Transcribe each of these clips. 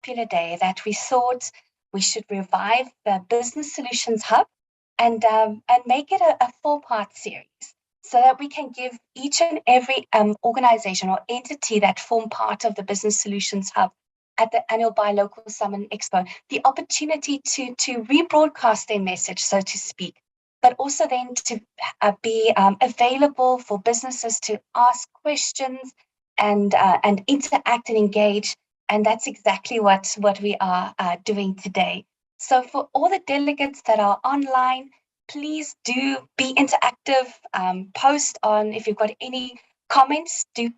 popular day that we thought we should revive the Business Solutions Hub and make it a 4-part series so that we can give each and every organization or entity that form part of the Business Solutions Hub at the annual Buy Local Summit Expo the opportunity to rebroadcast their message, so to speak, but also then to be available for businesses to ask questions and interact and engage. And that's exactly what we are doing today. So for all the delegates that are online, please do be interactive. Post on, if you've got any comments, do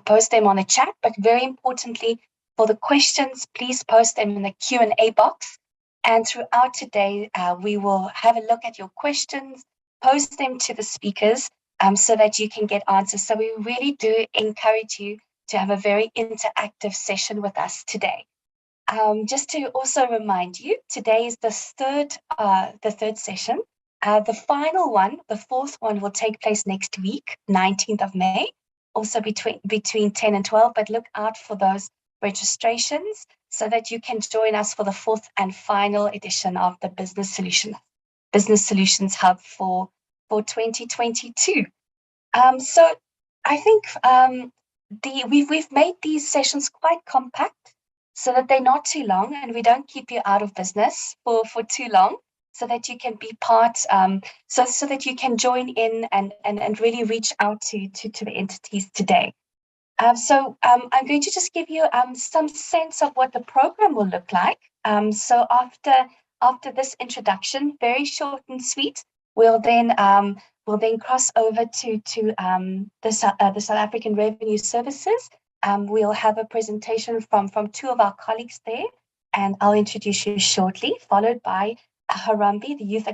post them on the chat. But very importantly, for the questions, please post them in the Q&A box. And throughout today, we will have a look at your questions, post them to the speakers so that you can get answers. So we really do encourage you to have a very interactive session with us today. Just to also remind you, today is the third session. The final one, the fourth one, will take place next week, 19th of May, also between 10 and 12, but look out for those registrations so that you can join us for the fourth and final edition of the Business Solutions Hub for 2022. So I think we've made these sessions quite compact so that they're not too long and we don't keep you out of business for too long, so that you can be part, so that you can join in and really reach out to the entities today. So I'm going to just give you some sense of what the program will look like. So after this introduction, very short and sweet, we'll then cross over to the South African Revenue Services. We'll have a presentation from two of our colleagues there, and I'll introduce you shortly, followed by Harambee, the Youth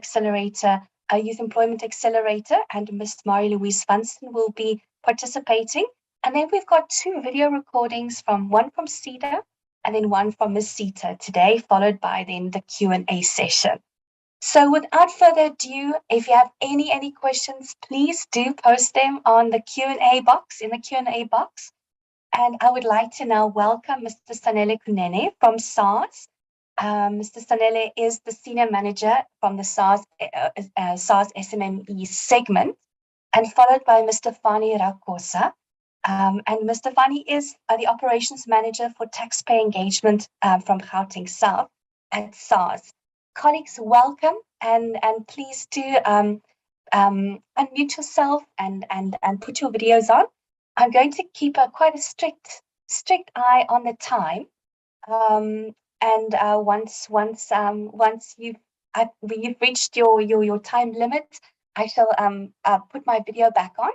Employment Accelerator, and Ms. Marie-Louise Vanston will be participating. And then we've got 2 video recordings, one from SEDA and then one from merSeta today, followed by then the Q&A session. So without further ado, if you have any questions, please do post them on the Q&A box, And I would like to now welcome Mr. Sanele Kunene from SARS. Mr. Sanele is the Senior Manager from the SARS SMME segment, and followed by Mr. Fani Rakosa. And Mr. Fani is the Operations Manager for Taxpayer Engagement from Gauteng South at SARS. Colleagues, welcome, and please do unmute yourself and put your videos on. I'm going to keep quite a strict eye on the time. And once you've reached your time limit, I shall put my video back on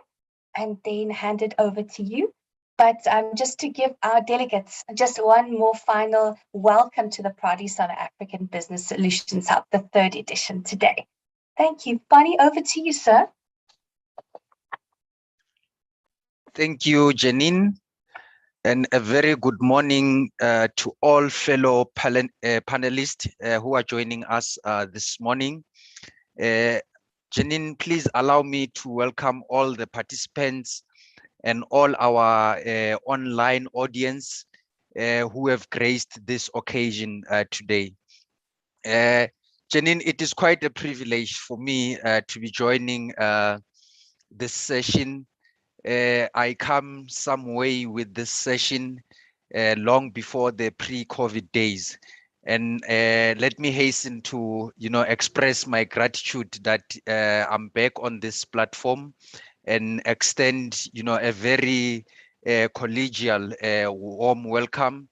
and then hand it over to you. But just to give our delegates just one more final welcome to the Proudly South African Business Solutions Hub, the 3rd edition today. Thank you. Bonnie, over to you, sir. Thank you, Janine. And a very good morning to all fellow panelists who are joining us this morning. Janine, please allow me to welcome all the participants and all our online audience who have graced this occasion today. Janine, it is quite a privilege for me to be joining this session. I come some way with this session long before the pre-COVID days. And let me hasten to, express my gratitude that I'm back on this platform and extend, a very collegial, warm welcome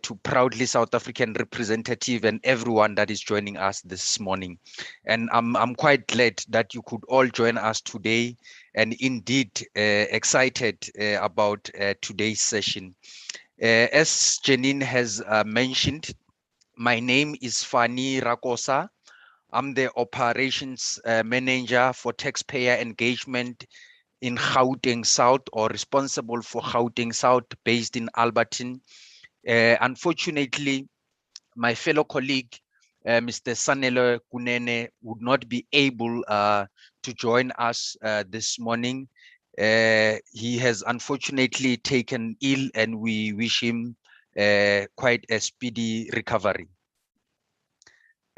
to Proudly South African representative and everyone that is joining us this morning. And I'm quite glad that you could all join us today, and indeed excited about today's session. As Janine has mentioned, my name is Fani Rakosa. I'm the Operations Manager for Taxpayer Engagement in Gauteng South, or responsible for Gauteng South, based in Alberton. Unfortunately, my fellow colleague, Mr. Sanele Kunene, would not be able to join us this morning. He has unfortunately taken ill, and we wish him quite a speedy recovery.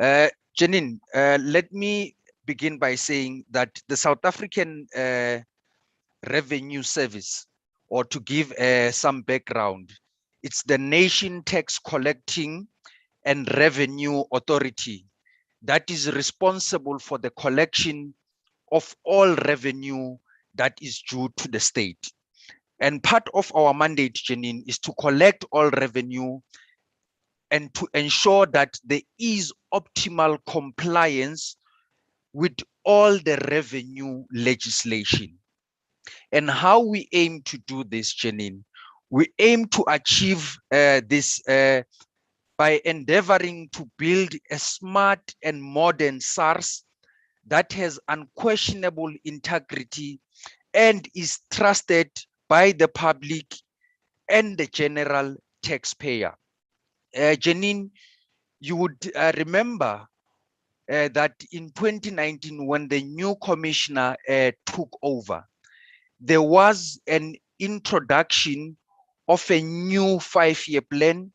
Janine, let me begin by saying that the South African Revenue Service, or to give some background, it's the Nation Tax Collecting and Revenue Authority that is responsible for the collection of all revenue that is due to the state. And part of our mandate, Janine, is to collect all revenue and to ensure that there is optimal compliance with all the revenue legislation. And how we aim to do this, Janine, we aim to achieve this by endeavoring to build a smart and modern SARS that has unquestionable integrity and is trusted by the public and the general taxpayer. Janine, you would remember that in 2019, when the new commissioner took over, there was an introduction of a new 5-year plan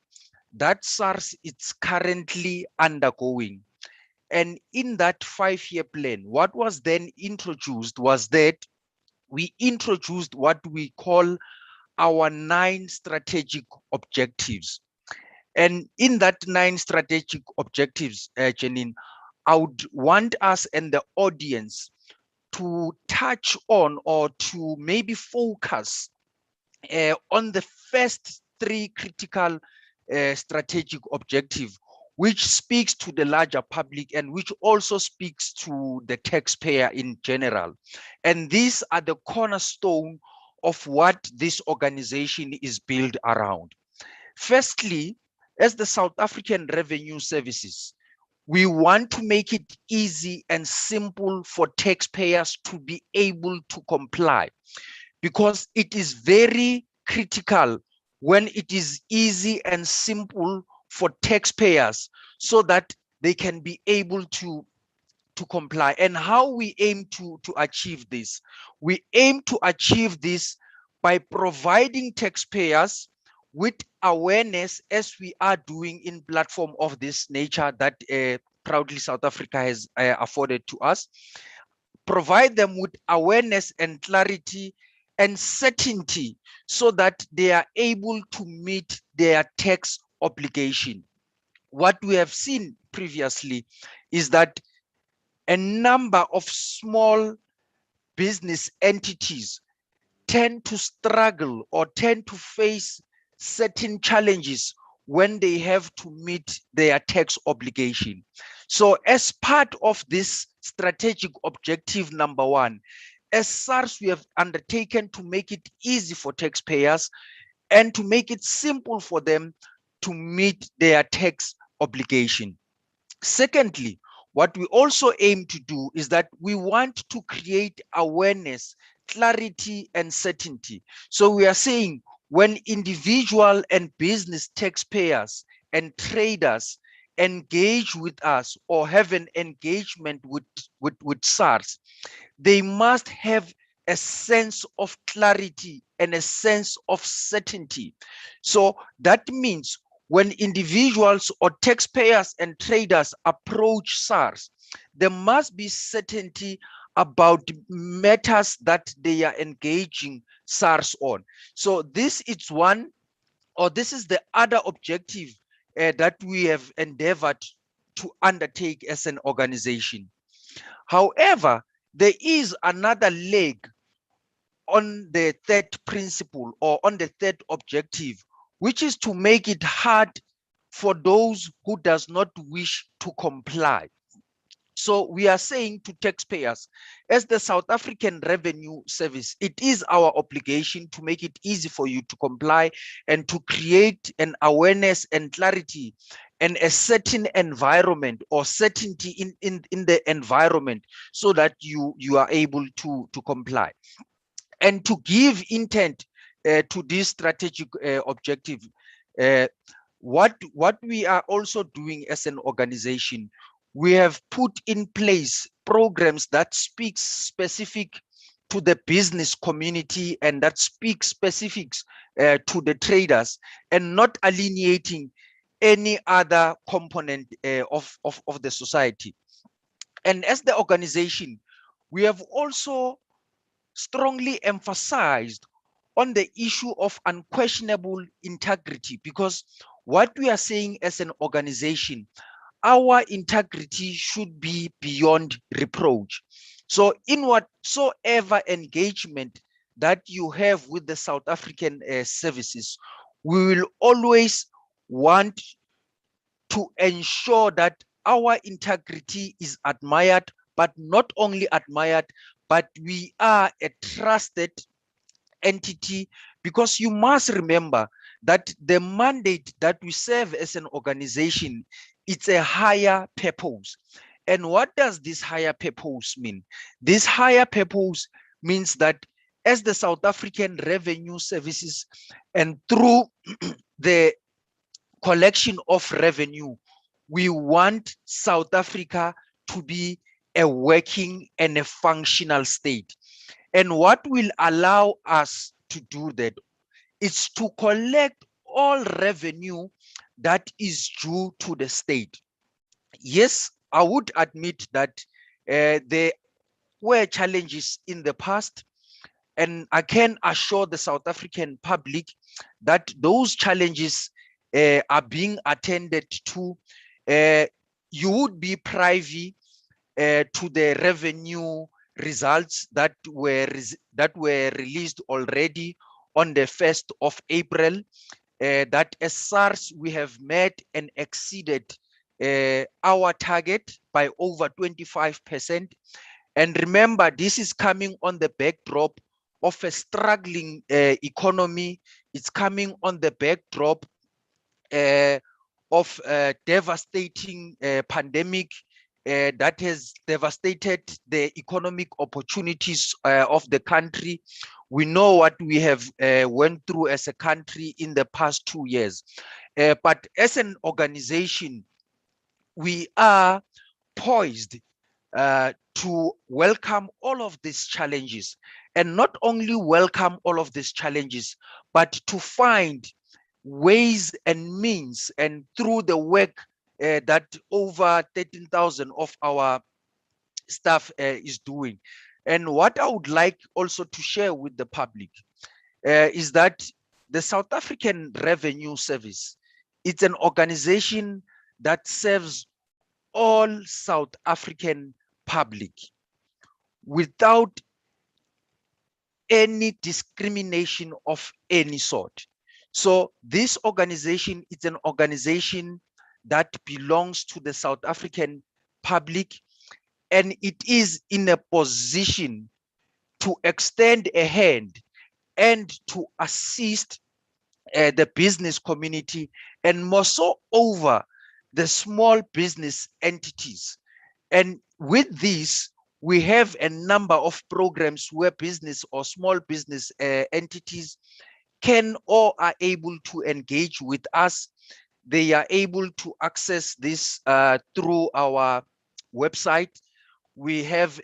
that SARS is currently undergoing. And in that 5-year plan, what was then introduced was that we introduced what we call our 9 strategic objectives. And in that 9 strategic objectives, Janine, I would want us and the audience to touch on or to maybe focus on the first 3 critical strategic objectives, which speaks to the larger public and which also speaks to the taxpayer in general. And these are the cornerstone of what this organization is built around. Firstly, as the South African Revenue Services, we want to make it easy and simple for taxpayers to be able to comply, because it is very critical when it is easy and simple for taxpayers so that they can be able to comply. And how we aim to achieve this? We aim to achieve this by providing taxpayers with awareness, as we are doing in platform of this nature that proudly South Africa has afforded to us. Provide them with awareness and clarity and certainty so that they are able to meet their tax obligation. What we have seen previously is that a number of small business entities tend to struggle or tend to face certain challenges when they have to meet their tax obligation. So as part of this strategic objective number 1, as SARS, we have undertaken to make it easy for taxpayers and to make it simple for them to meet their tax obligation. Secondly, what we also aim to do is that we want to create awareness, clarity, and certainty. So we are saying when individual and business taxpayers and traders engage with us or have an engagement with SARS, they must have a sense of clarity and a sense of certainty. So that means when individuals or taxpayers and traders approach SARS, there must be certainty about matters that they are engaging SARS on. So this is one, or this is the other objective that we have endeavored to undertake as an organization. However, there is another leg on the third principle or on the third objective, which is to make it hard for those who does not wish to comply. So we are saying to taxpayers, as the South African Revenue Service, it is our obligation to make it easy for you to comply and to create an awareness and clarity and a certain environment or certainty in the environment so that you are able to comply. And to give intent to this strategic objective, what we are also doing as an organization, we have put in place programs that speak specific to the business community and that speak specifics to the traders and not alienating any other component of the society. And as the organization, we have also strongly emphasized on the issue of unquestionable integrity, because what we are saying as an organization, our integrity should be beyond reproach. So in whatsoever engagement that you have with the South African services, we will always want to ensure that our integrity is admired, but not only admired, but we are a trusted entity, because you must remember that the mandate that we serve as an organization, it's a higher purpose. And what does this higher purpose mean? This higher purpose means that as the South African Revenue Services, and through the collection of revenue, we want South Africa to be a working and a functional state. And what will allow us to do that is to collect all revenue that is due to the state. Yes, I would admit that there were challenges in the past, and I can assure the South African public that those challenges are being attended to. You would be privy to the revenue results that were released already on the 1st of April. That as SARS, we have met and exceeded our target by over 25%. And remember, this is coming on the backdrop of a struggling economy. It's coming on the backdrop of a devastating pandemic that has devastated the economic opportunities of the country. We know what we have went through as a country in the past 2 years. But as an organization, we are poised to welcome all of these challenges, and not only welcome all of these challenges, but to find ways and means, and through the work that over 13,000 of our staff is doing. And what I would like also to share with the public is that the South African Revenue Service, it's an organization that serves all South African public without any discrimination of any sort. So this organization is an organization that belongs to the South African public, and it is in a position to extend a hand and to assist the business community, and more so over the small business entities. And with this, we have a number of programs where business or small business entities can or are able to engage with us. They are able to access this through our website. We have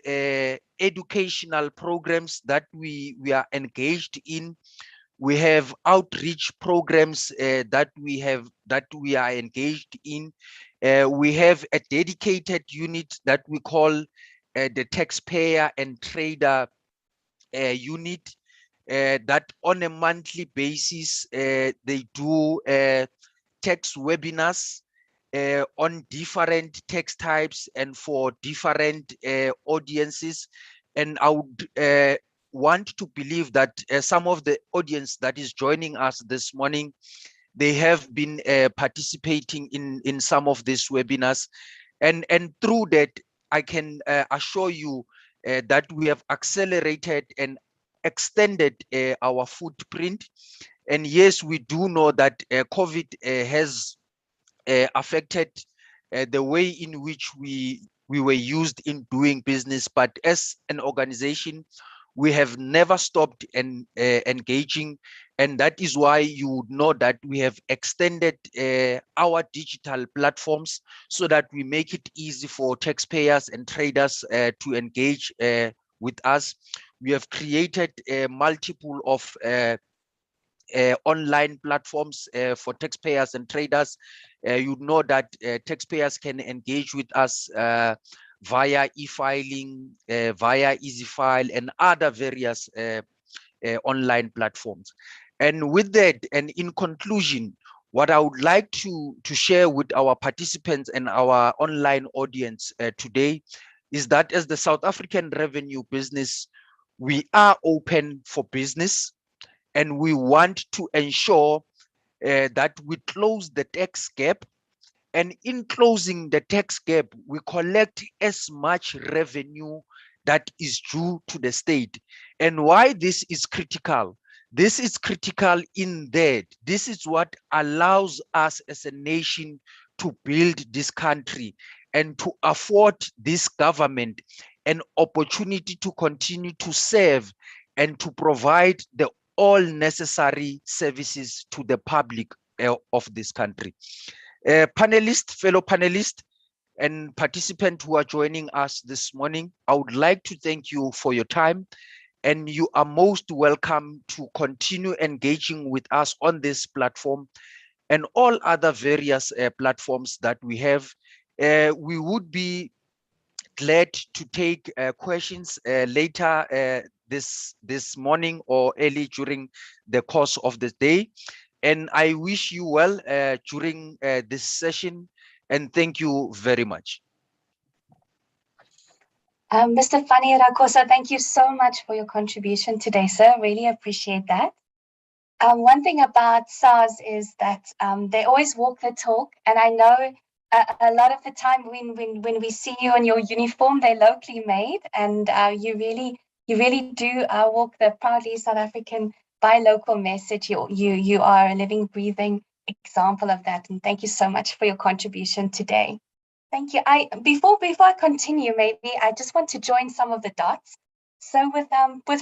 educational programs that we are engaged in. We have outreach programs that we are engaged in. We have a dedicated unit that we call the taxpayer and trader unit, that on a monthly basis they do tax webinars on different tax types and for different audiences. And I would want to believe that some of the audience that is joining us this morning, they have been participating in some of these webinars, and through that I can assure you that we have accelerated and extended our footprint. And yes, we do know that COVID has affected the way in which we were used in doing business, but as an organization, we have never stopped engaging. And that is why you would know that we have extended our digital platforms so that we make it easy for taxpayers and traders to engage with us. We have created multiple of online platforms for taxpayers and traders. You know that taxpayers can engage with us via e-filing, via EasyFile, and other various online platforms. And with that, and in conclusion, what I would like to share with our participants and our online audience today is that as the South African Revenue Business, we are open for business, and we want to ensure that we close the tax gap. And in closing the tax gap, we collect as much revenue that is due to the state. And why this is critical? This is critical in that this is what allows us as a nation to build this country and to afford this government an opportunity to continue to serve and to provide the all necessary services to the public of this country. Panelists, fellow panelists, and participants who are joining us this morning, I would like to thank you for your time, and you are most welcome to continue engaging with us on this platform and all other various platforms that we have. We would be glad to take questions later this morning or early during the course of the day. And I wish you well during this session, and thank you very much. Mr. Fani Rakosa, thank you so much for your contribution today, sir. Really appreciate that. One thing about SARS is that they always walk the talk, and I know a lot of the time when we see you in your uniform, they're locally made, and you really do walk the proudly South African buy local message. You are a living, breathing example of that, and thank you so much for your contribution today. Thank you. Before I continue, maybe I just want to join some of the dots. So with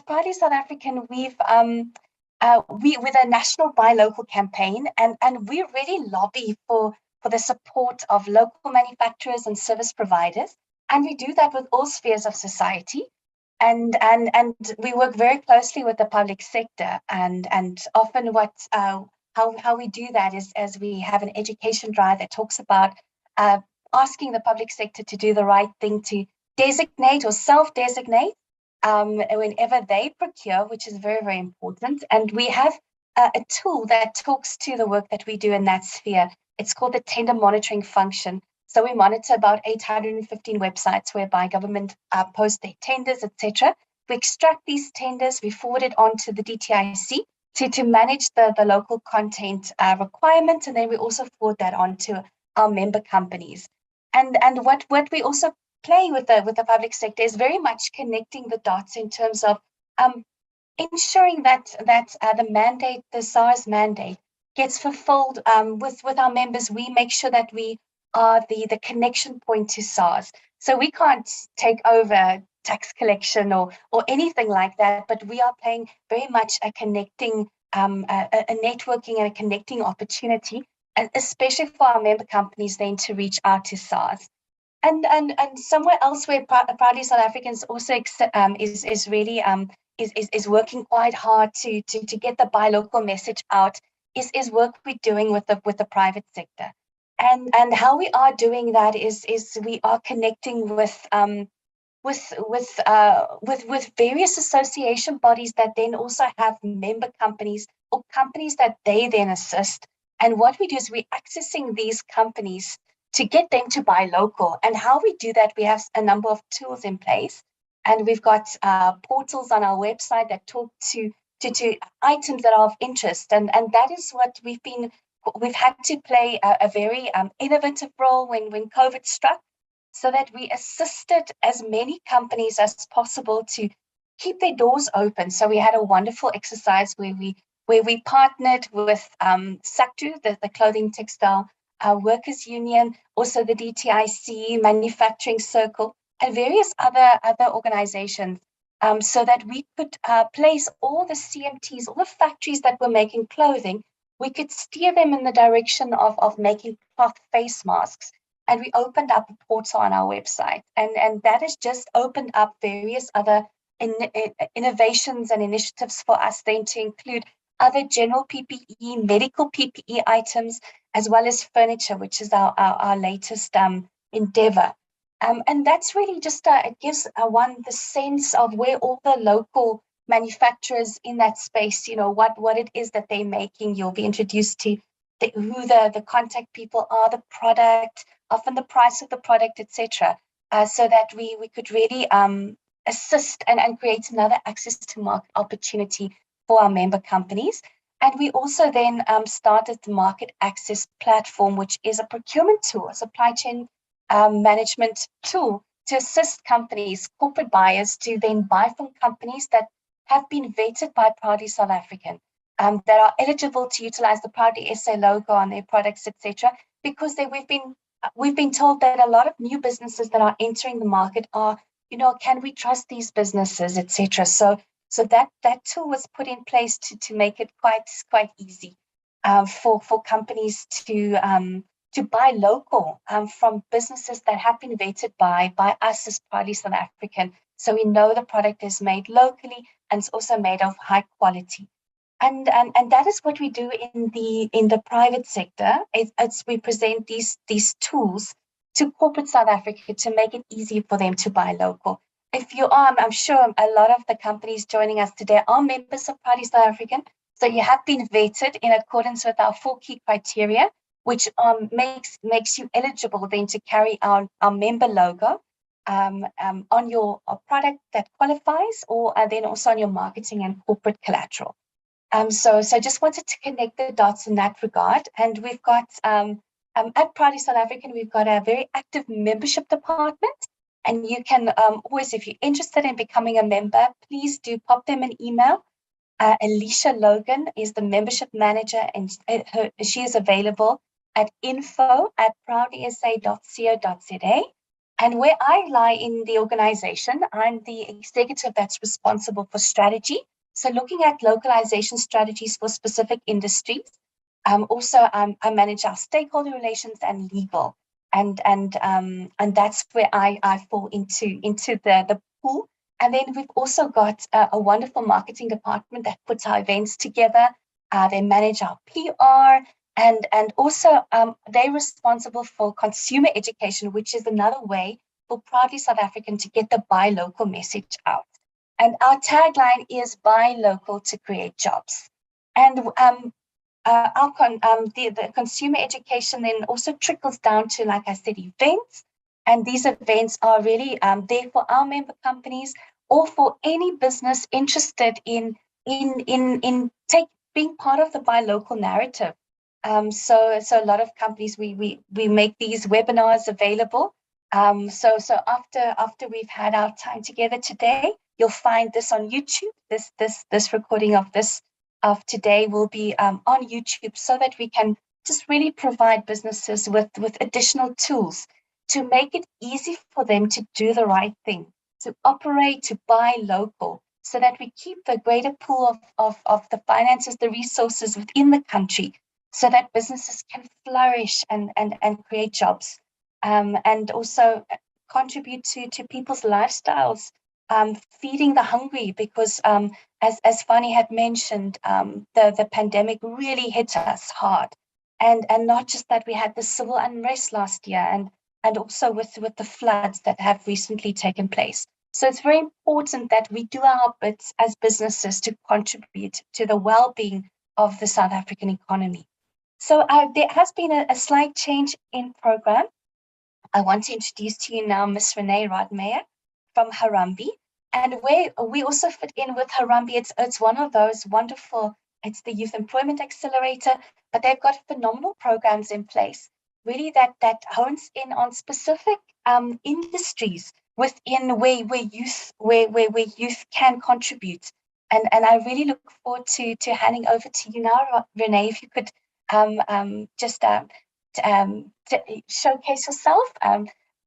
Proudly South African, with a national buy local campaign, and we really lobby for the support of local manufacturers and service providers, and we do that with all spheres of society, and we work very closely with the public sector, and often how we do that is as we have an education drive that talks about asking the public sector to do the right thing, to designate or self-designate whenever they procure, which is very, very important. And we have a tool that talks to the work that we do in that sphere. It's called the tender monitoring function. So we monitor about 815 websites whereby government post their tenders, etc. We extract these tenders, we forward it on to the DTIC to manage the local content requirements, and then we also forward that on to our member companies. And what we also play with the public sector is very much connecting the dots in terms of ensuring that the mandate, the SARS mandate, gets fulfilled with our members. We make sure that we are the connection point to SARS. So we can't take over tax collection or anything like that, but we are playing very much a connecting, a networking and a connecting opportunity, and especially for our member companies then to reach out to SARS. And somewhere else where Proudly South Africans also is really is working quite hard to get the buy local message out is work we're doing with the private sector. And how we are doing that is we are connecting with various association bodies that then also have member companies or companies that they then assist. And what we do is we're accessing these companies to get them to buy local. And how we do that, we have a number of tools in place. And we've got portals on our website that talk to items that are of interest. And that is what we've had to play a very innovative role when COVID struck, so that we assisted as many companies as possible to keep their doors open. So we had a wonderful exercise where we partnered with SACTU, the Clothing Textile Workers Union, also the DTIC, Manufacturing Circle, and various other organizations, so that we could place all the CMTs, all the factories that were making clothing, we could steer them in the direction of making cloth face masks. And we opened up a portal on our website, and that has just opened up various other innovations and initiatives for us then to include other general PPE, medical PPE items, as well as furniture, which is our latest endeavor. And that's really just, it gives one the sense of where all the local manufacturers in that space, what it is that they're making. You'll be introduced to who the contact people are, the product, often the price of the product, etc., so that we could really assist and create another access to market opportunity for our member companies. And we also then started the market access platform, which is a procurement tool, a supply chain management tool to assist companies, corporate buyers, to then buy from companies that have been vetted by Proudly South African, that are eligible to utilize the Proudly SA logo on their products, etc. Because we've been told that a lot of new businesses that are entering the market are, can we trust these businesses, etc. So that tool was put in place to make it quite easy for companies to buy local from businesses that have been vetted by us as Proudly South African. So we know the product is made locally and it's also made of high quality. And that is what we do in the private sector. It's we present these tools to corporate South Africa to make it easy for them to buy local. If you are, I'm sure a lot of the companies joining us today are members of Proudly South African. So you have been vetted in accordance with our 4 key criteria, which makes you eligible then to carry our member logo on your product that qualifies, or then also on your marketing and corporate collateral. So just wanted to connect the dots in that regard. And we've got, at Proudly South African, we've got a very active membership department. And you can always, if you're interested in becoming a member, please do pop them an email. Alicia Logan is the membership manager, and she is available at info@proudlysa.co.za. And where I lie in the organization, I'm the executive that's responsible for strategy. So looking at localization strategies for specific industries. Also, I manage our stakeholder relations and legal. And that's where I fall into the pool. And then we've also got a wonderful marketing department that puts our events together. They manage our PR, and also they're responsible for consumer education, which is another way for Proudly South African to get the buy local message out. And our tagline is buy local to create jobs. And the consumer education then also trickles down to, like I said, events. And these events are really there for our member companies or for any business interested in being part of the buy local narrative. So a lot of companies, we make these webinars available. So after we've had our time together today, you'll find this on YouTube. This recording of today will be on YouTube, so that we can just really provide businesses with additional tools to make it easy for them to do the right thing, to operate, to buy local, so that we keep the greater pool of the finances, the resources within the country, so that businesses can flourish and create jobs, and also contribute to people's lifestyles, feeding the hungry, because as Fanny had mentioned, the pandemic really hit us hard. And not just that, we had the civil unrest last year, and also with the floods that have recently taken place. So it's very important that we do our bits as businesses to contribute to the well-being of the South African economy. So there has been a slight change in program. I want to introduce to you now Ms. Renee Rodmeyer from Harambee. And where we also fit in with Harambee, it's one of those wonderful, it's the Youth Employment Accelerator, but they've got phenomenal programs in place, really that hones in on specific industries within where youth can contribute. And I really look forward to handing over to you now, Renee, if you could just to showcase yourself,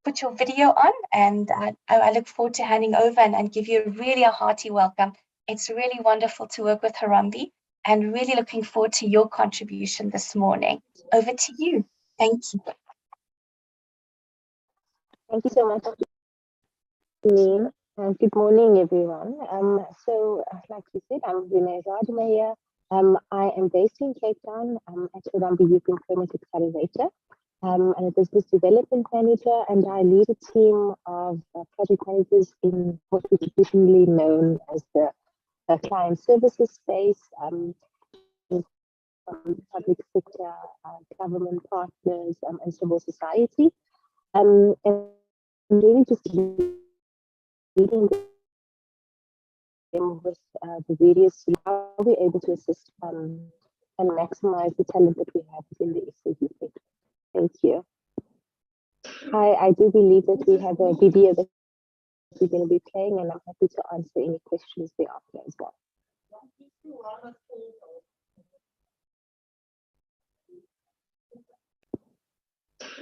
put your video on, and I look forward to handing over and give you really a hearty welcome. It's really wonderful to work with Harambee, and really looking forward to your contribution this morning. Over to you. Thank you. Thank you so much, Neil, and good morning, everyone. So, like you said, I'm Renee Radmeyer. I am based in Cape Town at Harambee Youth Employment Accelerator. I'm a business development manager, and I lead a team of project managers in what is traditionally known as the client services space, public sector, government partners, and civil society. And really just leading them with the various, how we're able to assist and maximize the talent that we have within the SAD sector. Thank you. I do believe that we have a video that we're going to be playing, and I'm happy to answer any questions thereafter as well.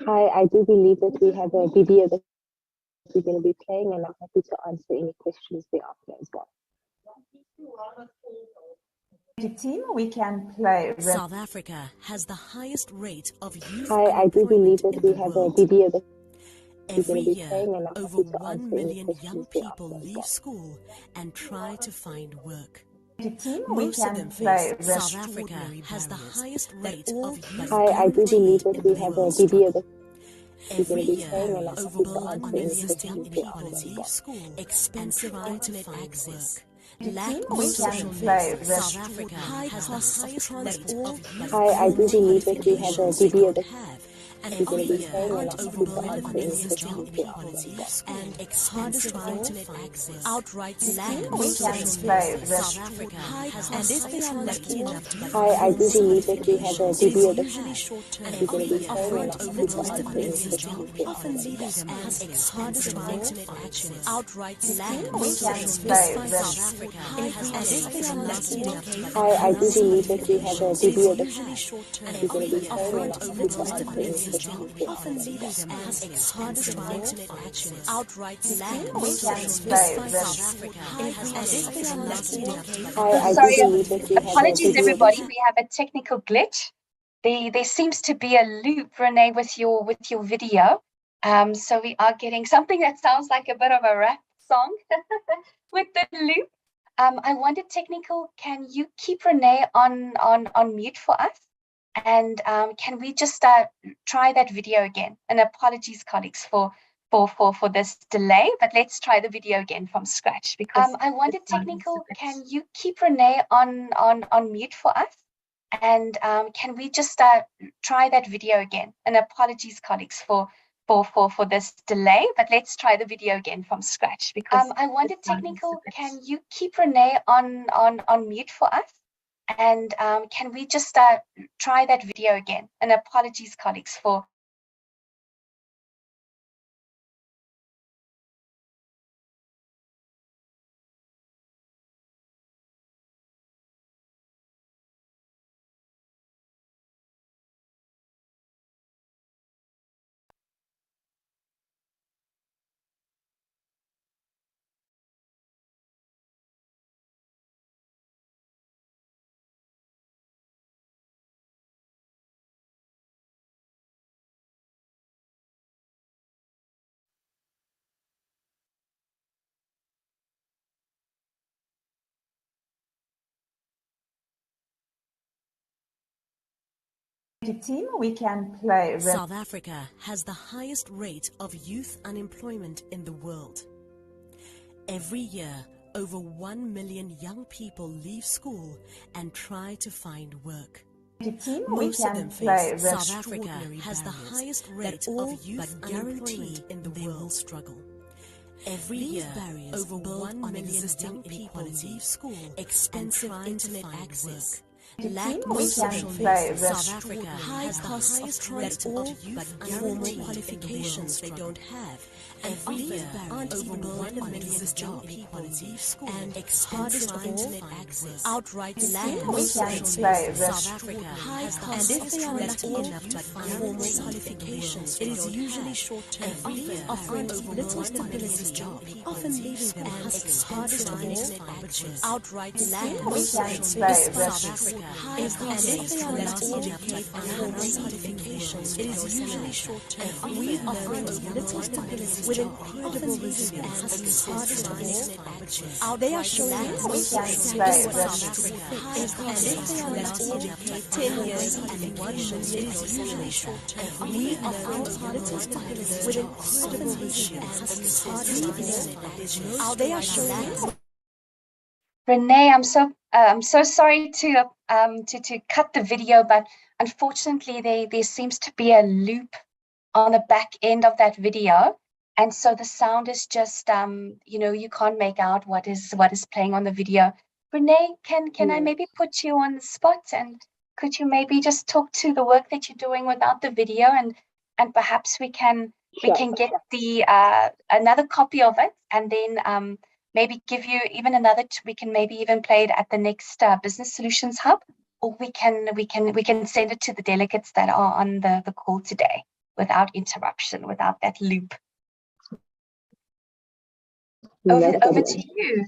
I do believe that we have a video that we're going to be playing, and I'm happy to answer any questions thereafter as well. Team, we can play. South Africa has the highest rate of youth I do believe that we have a video that every year, over 1 million young people leave school and try to find work. Team, Most of them play. face South Africa has the highest rate of youth I do believe that we have a video that every year, over over 1 million young people leave school, expensive internet access. Lack of social play. South Africa has the highest rate of youth I do believe that we have a video that every year, over 1 million young people leave school and expensive internet access. Outright lack of social play. South Africa has and if they are lucky enough to I do believe that we have a video that usually short-term offered over 1 million young people often leaving them as expensive internet access. Outright lack of social play. South Africa has and if they are lucky enough to I do believe that we have a video that usually short-term offered over 1 million young people often leaving them as expensive internet access. Outright lack of social South Africa has and if they are lucky enough to sorry, apologies everybody, we have a technical glitch. There seems to be a loop, Renee, with your video. So we are getting something that sounds like a bit of a rap song with the loop. I wondered, technical, can you keep Renee on mute for us? And can we just try that video again? And apologies, colleagues, for this delay, but let's try the video again from scratch. Because I wondered, technical, can you keep Renee on mute for us? And can we just try that video again? And apologies, colleagues, for this delay, but let's try the video again from scratch. Because I wondered, technical, can you keep Renee on mute for us? And can we just try that video again? And apologies, colleagues, for Team, we can play. South Africa has the highest rate of youth unemployment in the world. Every year, over 1 million young people leave school and try to find work. Team, Most of them play. face South Africa has the highest rate of youth unemployment in the world. Struggle. Every year, over 1 million young people leave school, expensive internet access. Lack of social South Africa has the highest rate of youth formal qualifications they don't have. Every year, over 1 million young people leave school and expensive internet access. Outright lack of social South Africa has the and if they are lucky enough to find formal qualifications, it is usually short-term, offering little stability job, often leaving them as expensive internet access. Outright lack of social South Africa If they are not educated for Harambee qualifications, it is usually short-term. We offer little stability with incredible resilience as the hardest of all. They are showing We can play South this. Africa. If they are not educated 10 years and 1 million, it is usually short-term. We offer little stability with incredible resilience as the hardest of all. They are showing Renee, I'm so sorry to cut the video, but unfortunately there seems to be a loop on the back end of that video, and so the sound is just you can't make out what is playing on the video. Renee, can I maybe put you on the spot, and could you maybe just talk to the work that you're doing without the video, and perhaps we can get the another copy of it, and then maybe give you even another. We can maybe even play it at the next Business Solutions Hub, or we can send it to the delegates that are on the call today without interruption, without that loop. Over to you.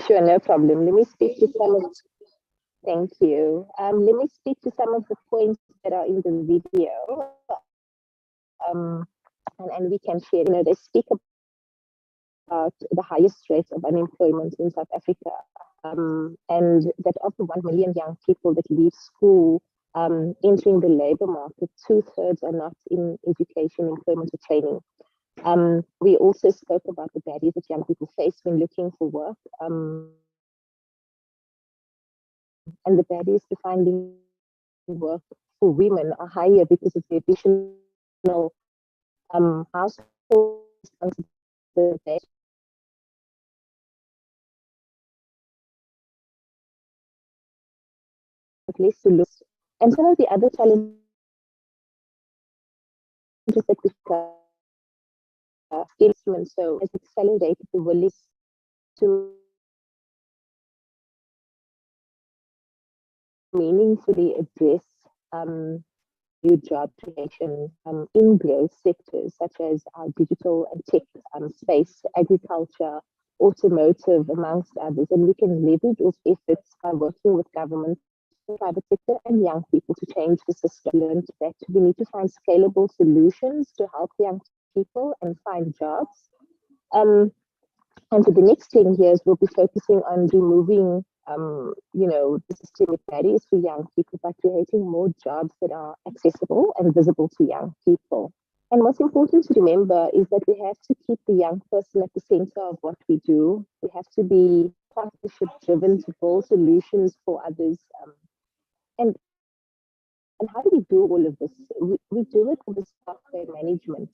Sure, no problem. Let me speak to some of. Thank you. Let me speak to some of the points that are in the video, and we can share. They speak about the highest rates of unemployment in South Africa, and that of the 1 million young people that leave school entering the labor market, 2/3 are not in education, employment, or training. We also spoke about the barriers that young people face when looking for work, and the barriers to finding work for women are higher because of the additional household responsibilities. Less to look, and some of the other challenges that we've got. So has accelerated the willingness to meaningfully address new job creation in growth sectors such as digital and tech space, agriculture, automotive, amongst others. And we can leverage those efforts by working with government, private sector, and young people to change the system. Learned that we need to find scalable solutions to help young people and find jobs. And for the next 10 years, we'll be focusing on removing, the systemic barriers for young people by creating more jobs that are accessible and visible to young people. And what's important to remember is that we have to keep the young person at the center of what we do. We have to be partnership-driven to build solutions for others. And how do we do all of this? We do it with software management.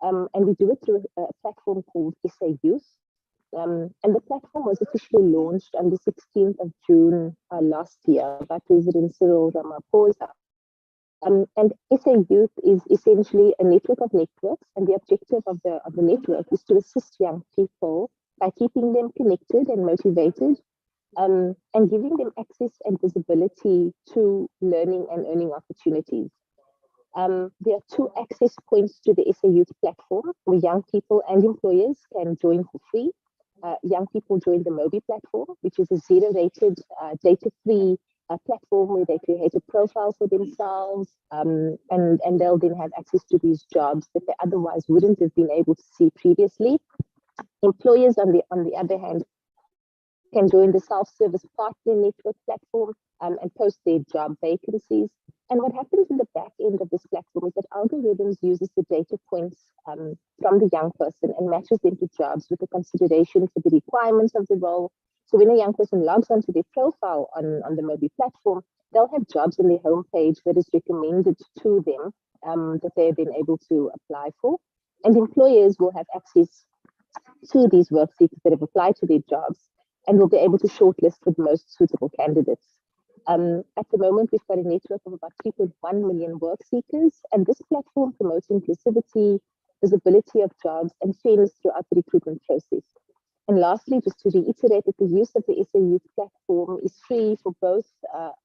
And we do it through a platform called SA Youth. And the platform was officially launched on the 16th of June last year by President Cyril Ramaphosa. And SA Youth is essentially a network of networks, and the objective of the network is to assist young people by keeping them connected and motivated, and giving them access and visibility to learning and earning opportunities. There are 2 access points to the SA Youth platform where young people and employers can join for free. Young people join the Mobi platform, which is a zero-rated, data-free platform where they create a profile for themselves, and they'll then have access to these jobs that they otherwise wouldn't have been able to see previously. Employers, on the other hand, can join the self-service partner network platform and post their job vacancies. And what happens in the back end of this platform is that algorithms uses the data points from the young person and matches them to jobs with a consideration for the requirements of the role. So when a young person logs onto their profile on the Mobi platform, they'll have jobs on their homepage that is recommended to them that they've been able to apply for. And employers will have access to these work seekers that have applied to their jobs and will be able to shortlist with most suitable candidates. At the moment, we've got a network of about 3.1 million work seekers, and this platform promotes inclusivity, visibility of jobs, and fairness throughout the recruitment process. And lastly, just to reiterate that the use of the SA Youth platform is free for both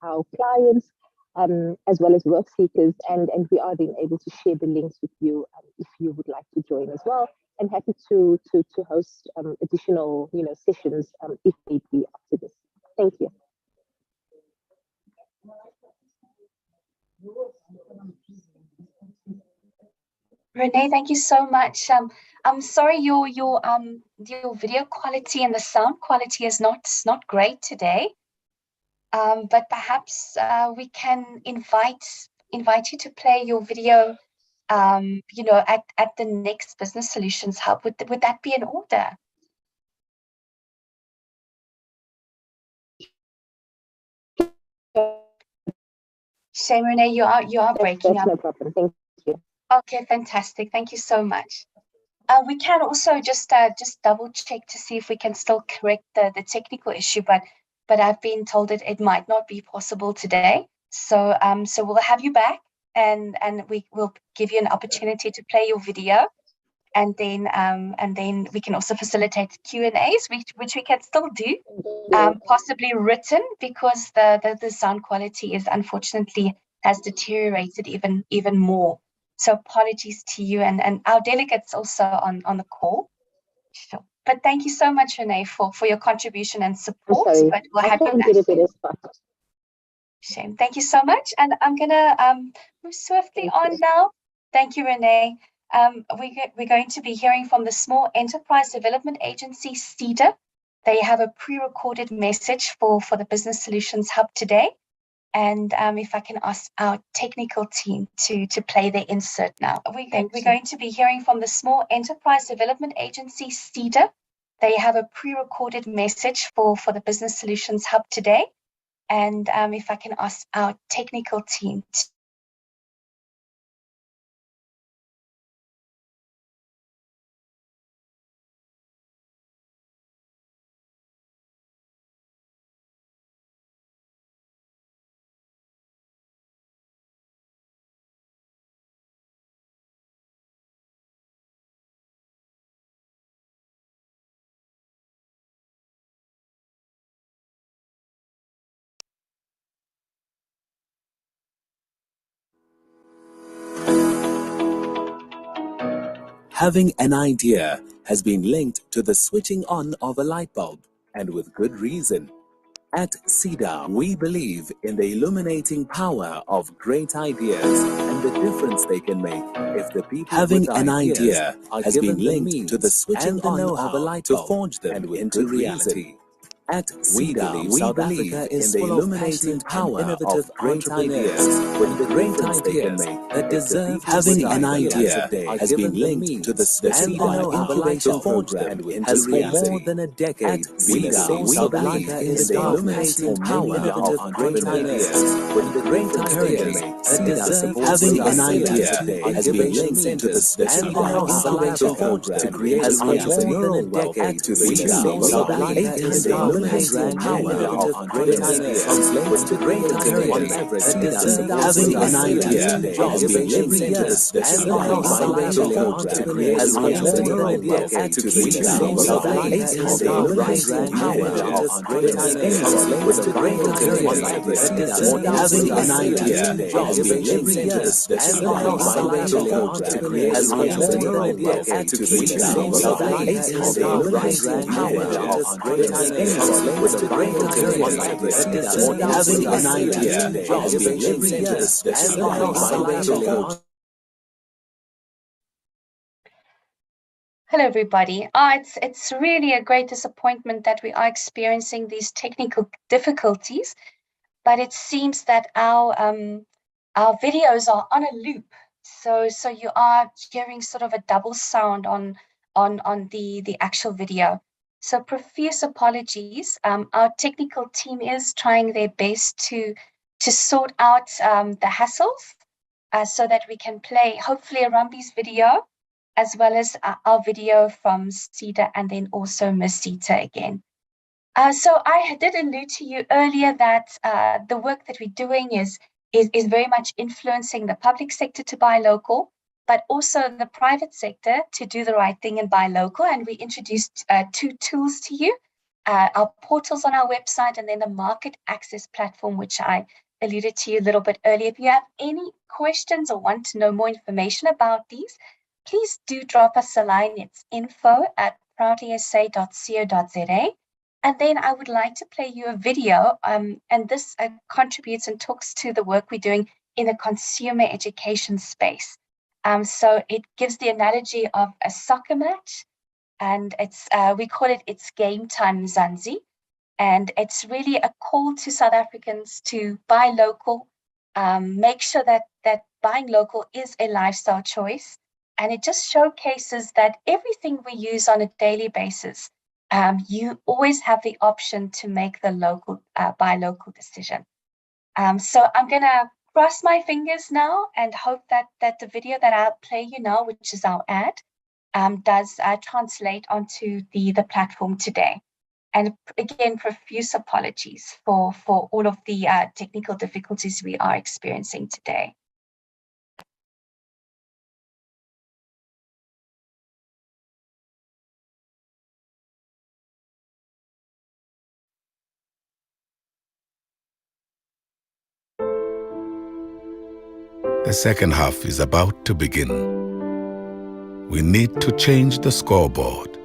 our clients as well as work seekers, and we are then able to share the links with you if you would like to join as well. And happy to host additional sessions if need be after this. Thank you. Renee, thank you so much. I'm sorry your video quality and the sound quality is not great today. But perhaps we can invite you to play your video, at the next Business Solutions Hub. Would that be in order? Shame, Renee, you are breaking up. No problem. Thank you. Okay, fantastic. Thank you so much. We can also just double check to see if we can still correct the technical issue, but I've been told it might not be possible today. So we'll have you back, and we will give you an opportunity to play your video, and then we can also facilitate Q&As, which we can still do, possibly written, because the sound quality is unfortunately has deteriorated even more. So apologies to you and our delegates also on the call. Sure. But thank you so much, Renee, for your contribution and support. I'm sorry. But we'll I have you can't back. get a better spot. Shame. Thank you so much. And I'm gonna move swiftly on now. Thank you, Renee. We're going to be hearing from the Small Enterprise Development Agency, SEDA. They have a pre-recorded message for the Business Solutions Hub today. And if I can ask our technical team to play their insert now. We're going to be hearing from the Small Enterprise Development Agency, SEDA. They have a pre-recorded message for the Business Solutions Hub today. And if I can ask our technical team to Having an idea has been linked to the switching on of a light bulb, and with good reason. At SEDA, we believe in the illuminating power of great ideas and the difference they can make if the people having an idea has been linked to the switching on of a light bulb to forge them into reality. At SEDA, we believe in the illuminating power of great ideas with the great ideas that deserve having an idea has been linked to the switching on incubation program has for more than a decade been a source of light in the illuminating power of great ideas with the great ideas that deserve having an idea has been linked to the switching on incubation program has for more than a decade been a source of light in the illuminating power of great ideas with the great ideas that deserve having an idea has been linked to the switching on incubation program has for more than a decade been a source of light in the illuminating power of great ideas with the great ideas that deserve having an idea has been linked to the switching on incubation program has for more than a decade been a source of light in the illuminating power of great ideas with the great ideas that deserve having an idea has been linked to the switching on incubation program. Hello, everybody. It's really a great disappointment that we are experiencing these technical difficulties, but it seems that our videos are on a loop. So you are hearing sort of a double sound on the actual video. So profuse apologies. Our technical team is trying their best to sort out the hassles so that we can play hopefully Harambee's video, as well as our video from SEDA, and then also merSeta again. So I did allude to you earlier that the work that we're doing is very much influencing the public sector to buy local, but also the private sector to do the right thing and buy local. And we introduced two tools to you, our portals on our website, and then the market access platform, which I alluded to you a little bit earlier. If you have any questions or want to know more information about these, please do drop us a line. It's info@proudlysa.co.za. And then I would like to play you a video, and this contributes and talks to the work we're doing in the consumer education space. So it gives the analogy of a soccer match, and we call it's game time Mzansi. And it's really a call to South Africans to buy local, make sure that buying local is a lifestyle choice. And it just showcases that everything we use on a daily basis, you always have the option to make the local, buy local decision. So I'm going to cross my fingers now and hope that the video that I'll play you now, which is our ad, does translate onto the platform today. And again, profuse apologies for all of the technical difficulties we are experiencing today. The second half is about to begin. We need to change the scoreboard.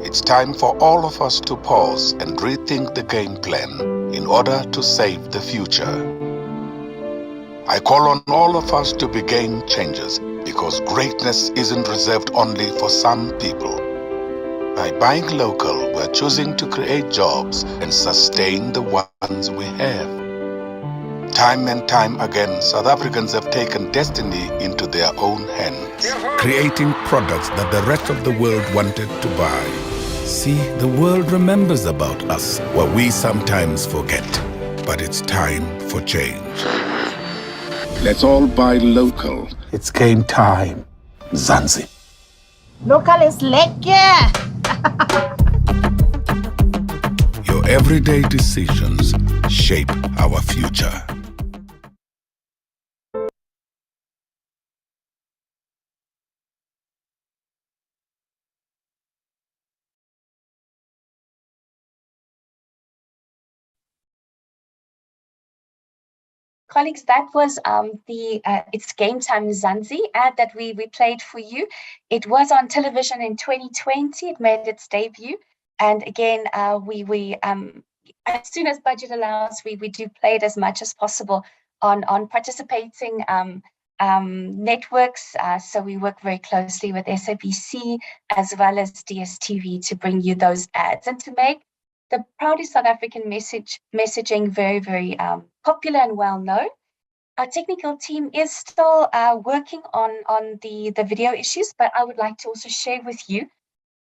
It's time for all of us to pause and rethink the game plan in order to save the future. I call on all of us to be game changers because greatness isn't reserved only for some people. By buying local, we're choosing to create jobs and sustain the ones we have. Time and time again, South Africans have taken destiny into their own hands, creating products that the rest of the world wanted to buy. See, the world remembers about us what we sometimes forget, but it's time for change. Let's all buy local. It's game time. Zanzi. Local is lekker! Your everyday decisions shape our future. Colleagues, that was It's Game Time Mzansi ad that we played for you. It was on television in 2020. It made its debut. And again, we as soon as budget allows, we do play it as much as possible on participating networks. So we work very closely with SABC as well as DSTV to bring you those ads and to make the Proudly South African messaging very, very popular and well known. Our technical team is still working on the video issues, but I would like to also share with you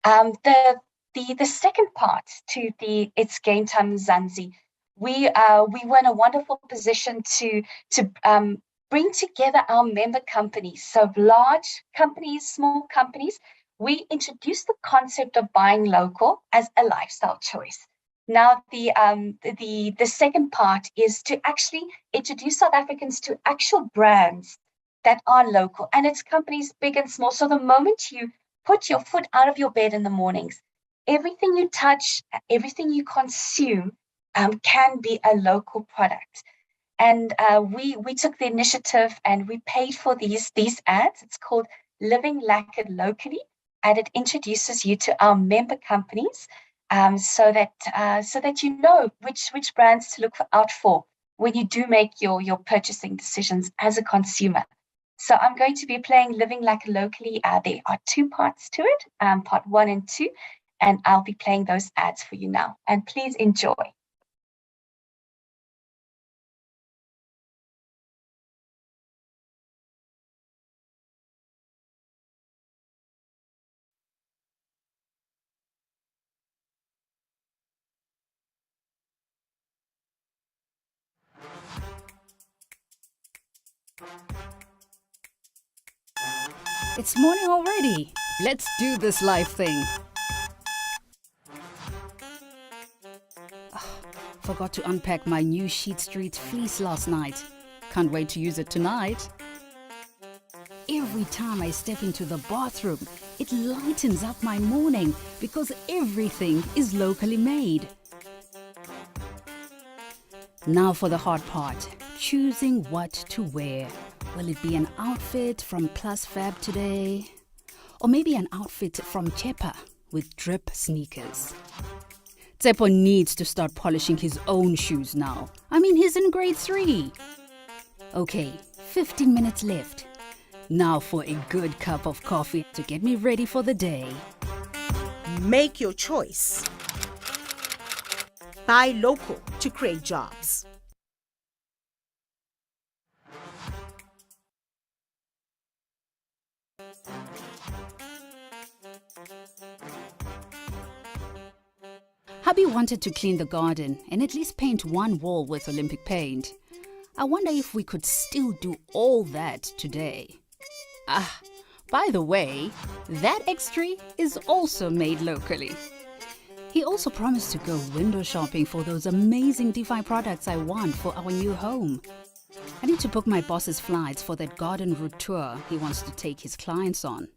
the second part to the It's Game Time Mzansi. We were in a wonderful position to bring together our member companies, so large companies, small companies. We introduced the concept of buying local as a lifestyle choice. Now, the second part is to actually introduce South Africans to actual brands that are local, and it's companies big and small. So the moment you put your foot out of your bed in the mornings, everything you touch, everything you consume can be a local product. And we took the initiative and we paid for these ads. It's called Living Lacquered Locally, and it introduces you to our member companies. So that you know which brands to look out for when you do make your purchasing decisions as a consumer. So I'm going to be playing Living Like Locally. There are two parts to it, part 1 and 2, and I'll be playing those ads for you now. And please enjoy. It's morning already. Let's do this live thing. Forgot to unpack my new Sheet Street fleece last night. Can't wait to use it tonight. Every time I step into the bathroom, it lightens up my morning because everything is locally made. Now for the hard part, choosing what to wear. Will it be an outfit from Plus Fab today? Or maybe an outfit from Chepa with drip sneakers? Tsepo needs to start polishing his own shoes now. I mean, he's in grade 3. Okay, 15 minutes left. Now for a good cup of coffee to get me ready for the day. Make your choice. Buy local to create jobs. Hubby wanted to clean the garden and at least paint one wall with Olympic paint. I wonder if we could still do all that today. By the way, that X-Tree is also made locally. He also promised to go window shopping for those amazing DeFi products I want for our new home. I need to book my boss's flights for that garden route tour he wants to take his clients on.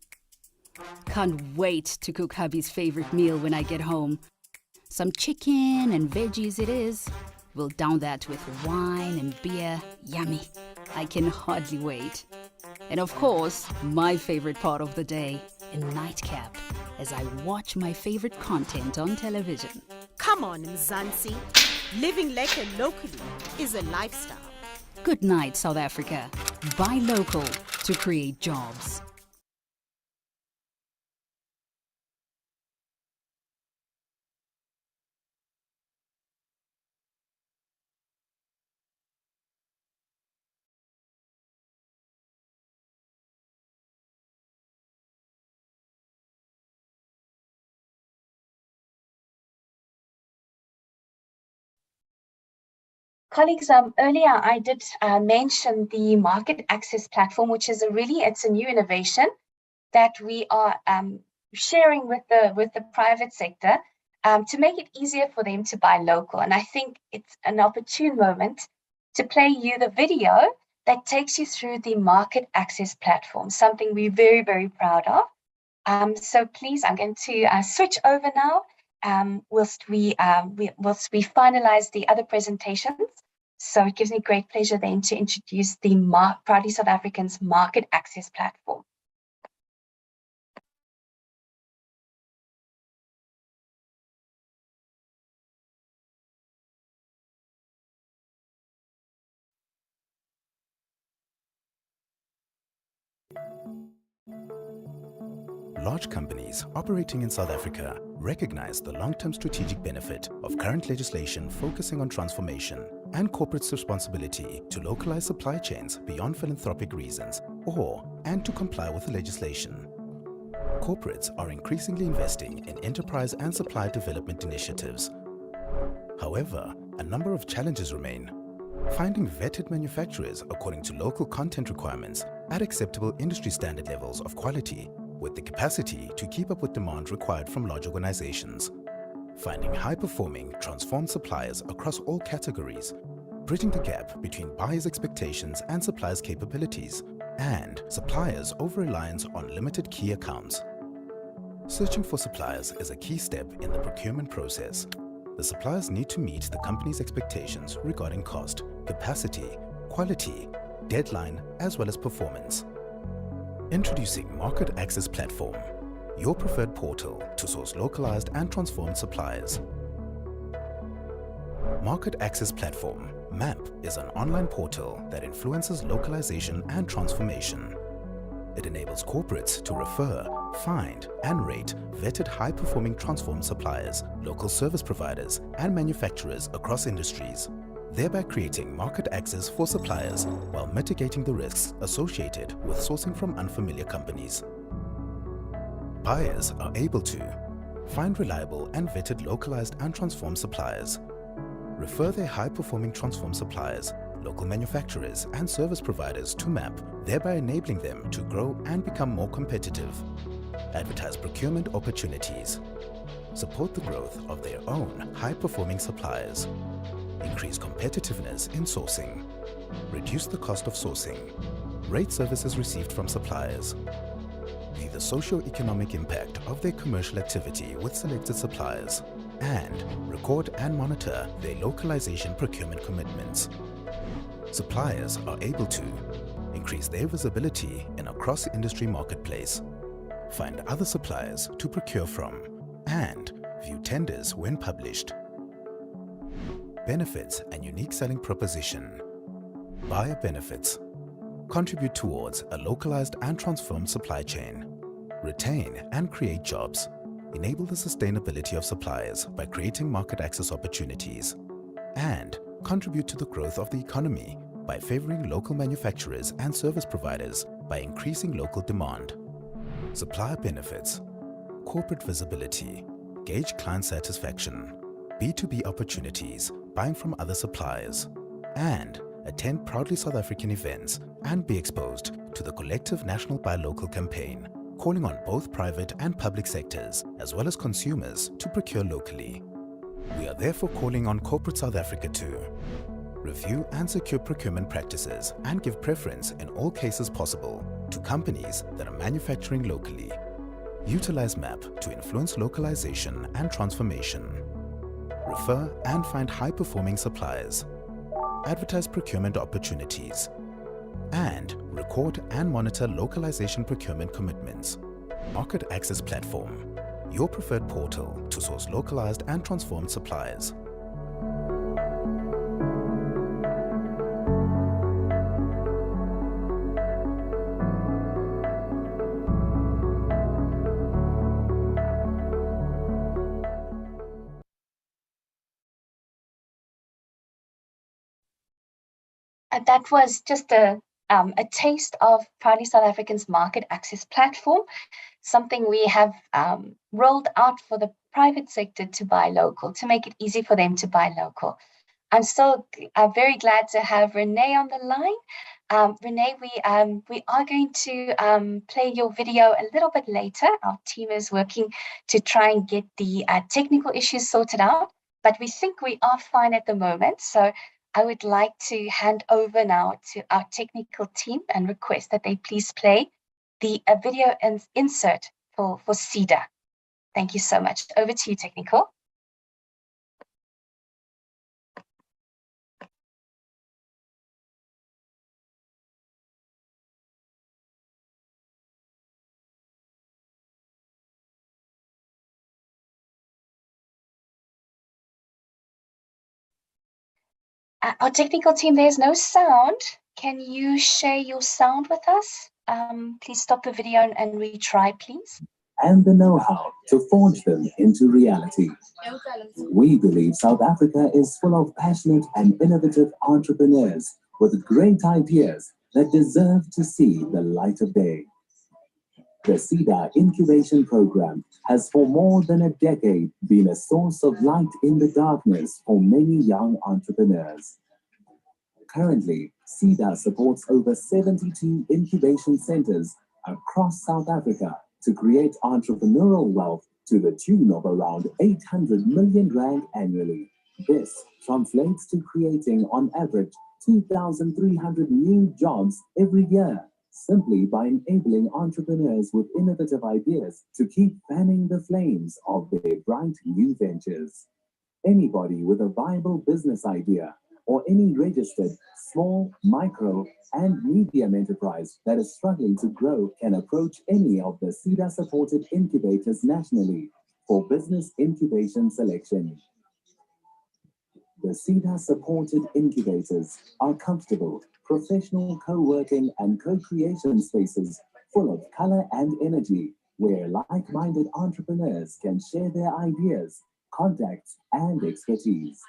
Can't wait to cook hubby's favorite meal when I get home. Some chicken and veggies it is. We'll down that with wine and beer. Yummy. I can hardly wait. And of course, my favorite part of the day, a nightcap, as I watch my favorite content on television. Come on, Mzansi. Living lekker locally is a lifestyle. Good night, South Africa. Buy local to create jobs. Colleagues, earlier I did mention the market access platform, which is it's a new innovation that we are sharing with the private sector to make it easier for them to buy local. And I think it's an opportune moment to play you the video that takes you through the market access platform, something we're very, very proud of. So please, I'm going to switch over now whilst we finalize the other presentations. So it gives me great pleasure then to introduce the Proudly South African's market access platform. Large companies operating in South Africa recognize the long-term strategic benefit of current legislation focusing on transformation and corporates' responsibility to localize supply chains beyond philanthropic reasons and to comply with the legislation. Corporates are increasingly investing in enterprise and supply development initiatives. However, a number of challenges remain. Finding vetted manufacturers according to local content requirements at acceptable industry standard levels of quality with the capacity to keep up with demand required from large organizations. Finding high-performing, transformed suppliers across all categories, bridging the gap between buyers' expectations and suppliers' capabilities, and suppliers' over-reliance on limited key accounts. Searching for suppliers is a key step in the procurement process. The suppliers need to meet the company's expectations regarding cost, capacity, quality, deadline, as well as performance. Introducing Market Access Platform, your preferred portal to source localized and transformed suppliers. Market Access Platform, MAP, is an online portal that influences localization and transformation. It enables corporates to refer, find, and rate vetted high-performing transformed suppliers, local service providers, and manufacturers across industries, thereby creating market access for suppliers while mitigating the risks associated with sourcing from unfamiliar companies. Buyers are able to find reliable and vetted localized and transformed suppliers, refer their high-performing transformed suppliers, local manufacturers, and service providers to MAP, thereby enabling them to grow and become more competitive, advertise procurement opportunities, support the growth of their own high-performing suppliers, increase competitiveness in sourcing, reduce the cost of sourcing, rate services received from suppliers, view the socio-economic impact of their commercial activity with selected suppliers, and record and monitor their localization procurement commitments. Suppliers are able to increase their visibility in a cross-industry marketplace, find other suppliers to procure from, and view tenders when published. Benefits and unique selling proposition. Buyer benefits. contribute towards a localized and transformed supply chain, retain and create jobs, enable the sustainability of suppliers by creating market access opportunities, and contribute to the growth of the economy by favoring local manufacturers and service providers by increasing local demand. Supplier benefits, corporate visibility, gauge client satisfaction, B2B opportunities, buying from other suppliers, and attend proudly South African events and be exposed to the collective National Buy Local campaign, calling on both private and public sectors, as well as consumers, to procure locally. We are therefore calling on corporate South Africa to review and secure procurement practices and give preference in all cases possible to companies that are manufacturing locally. Utilize MAP to influence localization and transformation. Refer and find high-performing suppliers. Advertise procurement opportunities. And record and monitor localization procurement commitments. Market Access Platform, your preferred portal to source localized and transformed suppliers. That was just a taste of Proudly South African's market access platform, something we have rolled out for the private sector to buy local, to make it easy for them to buy local. I'm very glad to have Renee on the line. Renee, we are going to play your video a little bit later. Our team is working to try and get the technical issues sorted out, but we think we are fine at the moment. So I would like to hand over now to our technical team and request that they please play the video insert for SEDA. Thank you so much. Over to you, technical. Our technical team, there's no sound. Can you share your sound with us? Please stop the video and retry, please. And the know-how to forge them into reality. We believe South Africa is full of passionate and innovative entrepreneurs with great ideas that deserve to see the light of day. The SEDA Incubation Program has for more than a decade been a source of light in the darkness for many young entrepreneurs. Currently, SEDA supports over 72 incubation centers across South Africa to create entrepreneurial wealth to the tune of around 800 million rand annually. This translates to creating on average 2,300 new jobs every year, simply by enabling entrepreneurs with innovative ideas to keep fanning the flames of their bright new ventures. Anybody with a viable business idea or any registered small, micro, and medium enterprise that is struggling to grow can approach any of the SEDA-supported incubators nationally for business incubation selection. The SEDA-supported incubators are comfortable, professional co-working and co-creation spaces full of color and energy, where like-minded entrepreneurs can share their ideas, contacts, and expertise.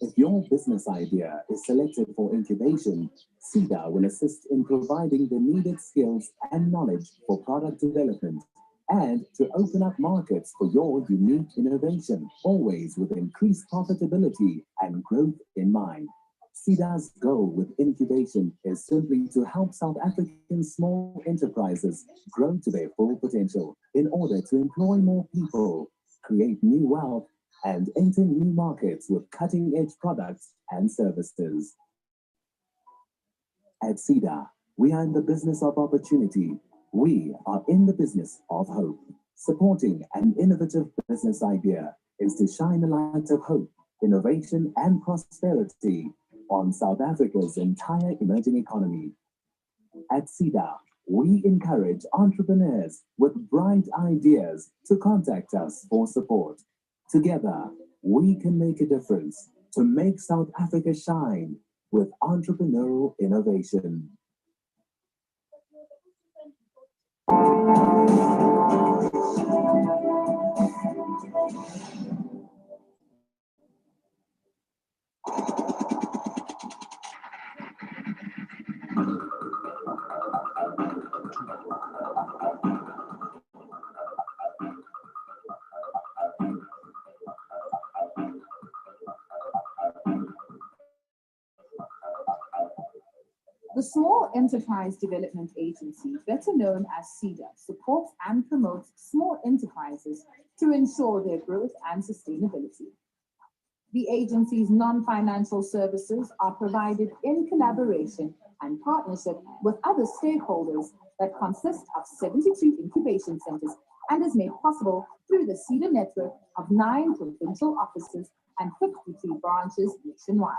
If your business idea is selected for incubation, SEDA will assist in providing the needed skills and knowledge for product development and to open up markets for your unique innovation, always with increased profitability and growth in mind. SEDA's goal with incubation is simply to help South African small enterprises grow to their full potential in order to employ more people, create new wealth, and enter new markets with cutting-edge products and services. At SEDA, we are in the business of opportunity. We are in the business of hope. Supporting an innovative business idea is to shine a light of hope, innovation, and prosperity on South Africa's entire emerging economy. At SEDA, we encourage entrepreneurs with bright ideas to contact us for support. Together, we can make a difference to make South Africa shine with entrepreneurial innovation. The Small Enterprise Development Agency, better known as SEDA, supports and promotes small enterprises to ensure their growth and sustainability. The agency's non-financial services are provided in collaboration and partnership with other stakeholders that consist of 72 incubation centers and is made possible through the SEDA network of 9 provincial offices and 53 branches nationwide.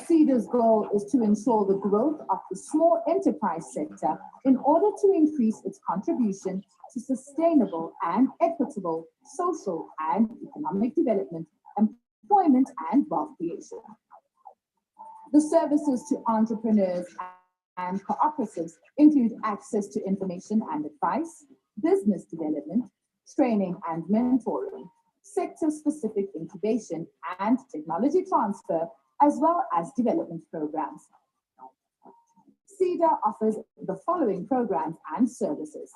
SEDA's goal is to ensure the growth of the small enterprise sector in order to increase its contribution to sustainable and equitable social and economic development, employment, and wealth creation. The services to entrepreneurs and cooperatives include access to information and advice, business development, training and mentoring, sector-specific incubation and technology transfer, as well as development programs. SEDA offers the following programs and services: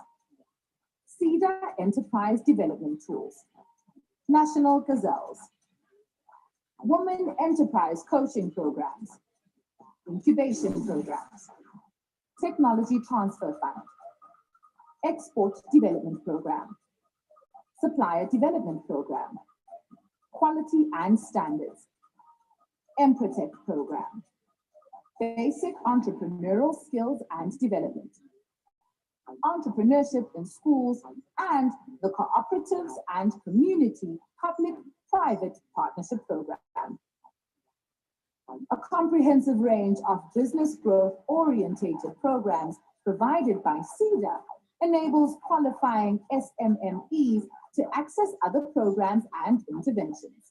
SEDA Enterprise Development Tools, National Gazelles, Women Enterprise Coaching Programs, Incubation Programs, Technology Transfer Fund, Export Development Program, Supplier Development Program, Quality and Standards, Empretech Program, Basic Entrepreneurial Skills and Development, Entrepreneurship in Schools, and the Cooperatives and Community Public-Private Partnership Program. A comprehensive range of business growth-orientated programs provided by SEDA enables qualifying SMMEs to access other programs and interventions.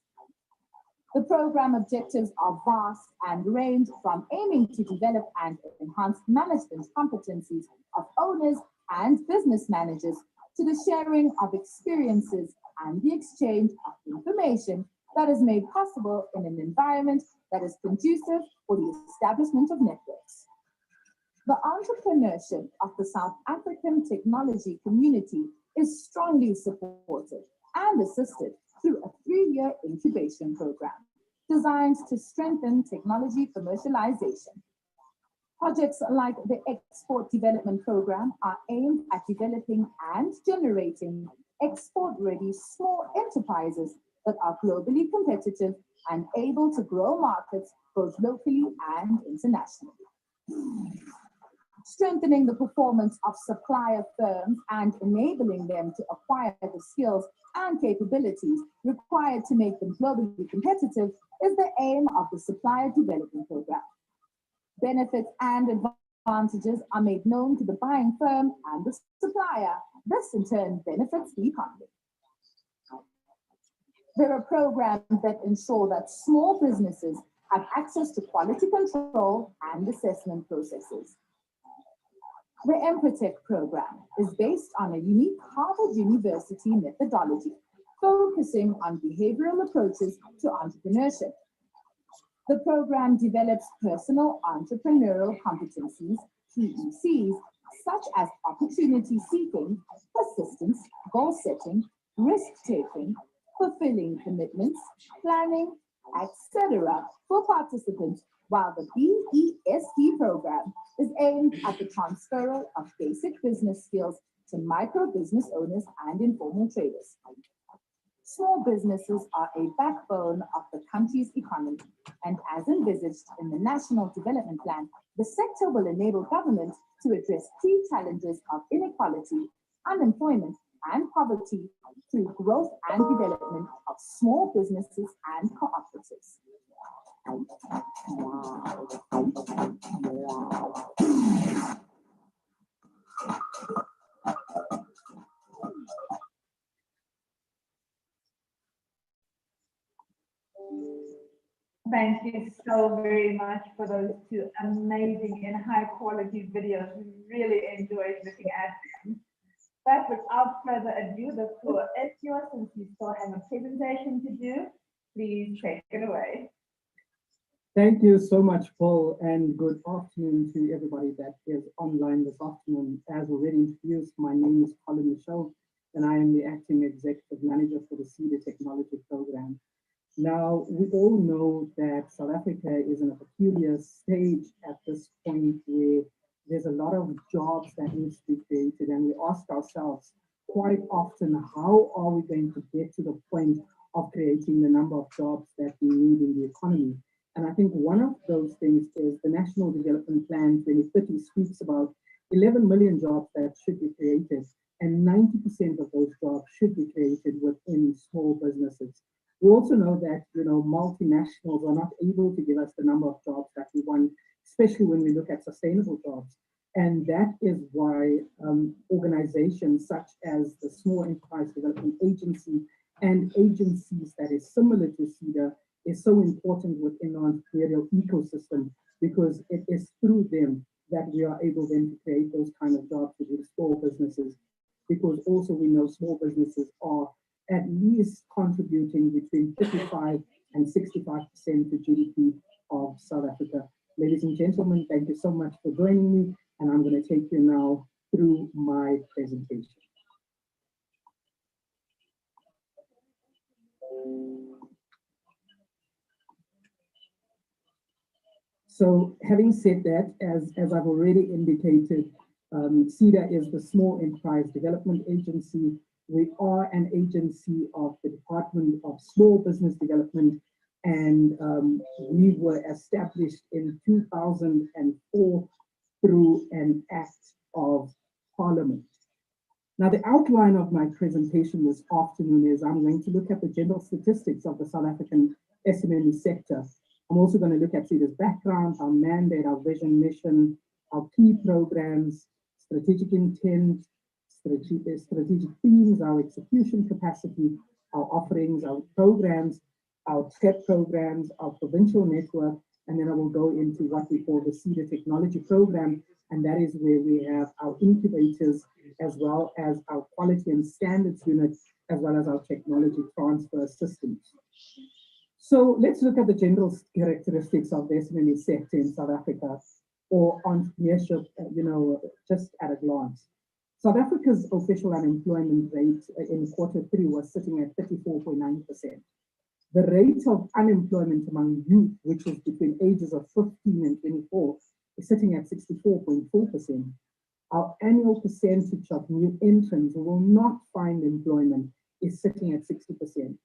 The program objectives are vast and range from aiming to develop and enhance management competencies of owners and business managers to the sharing of experiences and the exchange of information that is made possible in an environment that is conducive for the establishment of networks. The entrepreneurship of the South African technology community is strongly supported and assisted through a 3-year incubation program designed to strengthen technology commercialization. Projects like the Export Development Program are aimed at developing and generating export-ready small enterprises that are globally competitive and able to grow markets both locally and internationally. Strengthening the performance of supplier firms and enabling them to acquire the skills and capabilities required to make them globally competitive is the aim of the Supplier Development Program. Benefits and advantages are made known to the buying firm and the supplier. This in turn benefits the economy. There are programs that ensure that small businesses have access to quality control and assessment processes. The Empretech program is based on a unique Harvard University methodology, focusing on behavioral approaches to entrepreneurship. The program develops personal entrepreneurial competencies, PECs, such as opportunity seeking, persistence, goal setting, risk taking, fulfilling commitments, planning, etc. for participants, while the DBSD program is aimed at the transfer of basic business skills to micro business owners and informal traders. Small businesses are a backbone of the country's economy, and as envisaged in the National Development Plan, the sector will enable government to address key challenges of inequality, unemployment, and poverty through growth and development of small businesses and cooperatives. Thank you so very much for those two amazing and high quality videos. We really enjoyed looking at them. But without further ado, the floor is yours since you still have a presentation to do. Please take it away. Thank you so much, Paul, and good afternoon to everybody that is online this afternoon. As already introduced, my name is Colin Michelle, and I am the Acting Executive Manager for the SEDA Technology Program. Now, we all know that South Africa is in a peculiar stage at this point where there's a lot of jobs that need to be created, and we ask ourselves quite often, how are we going to get to the point of creating the number of jobs that we need in the economy? And I think one of those things is the National Development Plan 2030 speaks about 11 million jobs that should be created, and 90% of those jobs should be created within small businesses. We also know that, multinationals are not able to give us the number of jobs that we want, especially when we look at sustainable jobs. And that is why organizations such as the Small Enterprise Development Agency and agencies that is similar to SEDA is so important within the entrepreneurial ecosystem, because it is through them that we are able then to create those kind of jobs within small businesses, because also we know small businesses are at least contributing between 55 and 65% to GDP of South Africa. Ladies and gentlemen, thank you so much for joining me, and I'm going to take you now through my presentation. So having said that, as I've already indicated, SEDA is the Small Enterprise Development Agency. We are an agency of the Department of Small Business Development, and we were established in 2004 through an act of Parliament. Now, the outline of my presentation this afternoon is I'm going to look at the general statistics of the South African SMME sector. I'm also going to look at SEDA's background, our mandate, our vision, mission, our key programs, strategic intent, strategic themes, our execution capacity, our offerings, our programs, our TEP programs, our provincial network, and then I will go into what we call the SEDA Technology Program, and that is where we have our incubators, as well as our quality and standards unit, as well as our technology transfer systems. So let's look at the general characteristics of the SMME sector in South Africa, or entrepreneurship, just at a glance. South Africa's official unemployment rate in Q3 was sitting at 34.9%. The rate of unemployment among youth, which is between ages of 15 and 24, is sitting at 64.4%. Our annual percentage of new entrants who will not find employment is sitting at 60%.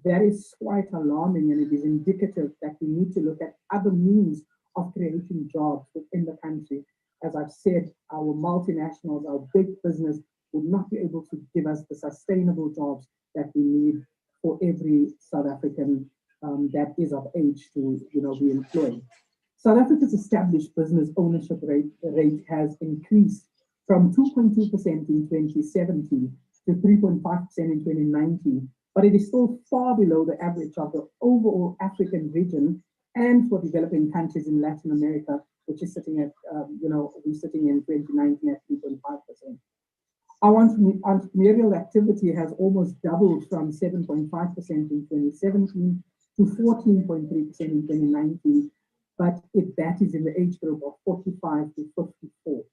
That is quite alarming, and it is indicative that we need to look at other means of creating jobs within the country. As I've said, our multinationals, our big business would not be able to give us the sustainable jobs that we need for every South African that is of age to be employed. South Africa's established business ownership rate has increased from 2.2% in 2017 to 3.5% in 2019, but it is still far below the average of the overall African region and for developing countries in Latin America, which is sitting at, we're sitting in 2019 at 3.5%. Our entrepreneurial activity has almost doubled from 7.5% in 2017 to 14.3% in 2019, but that is in the age group of 45 to 54.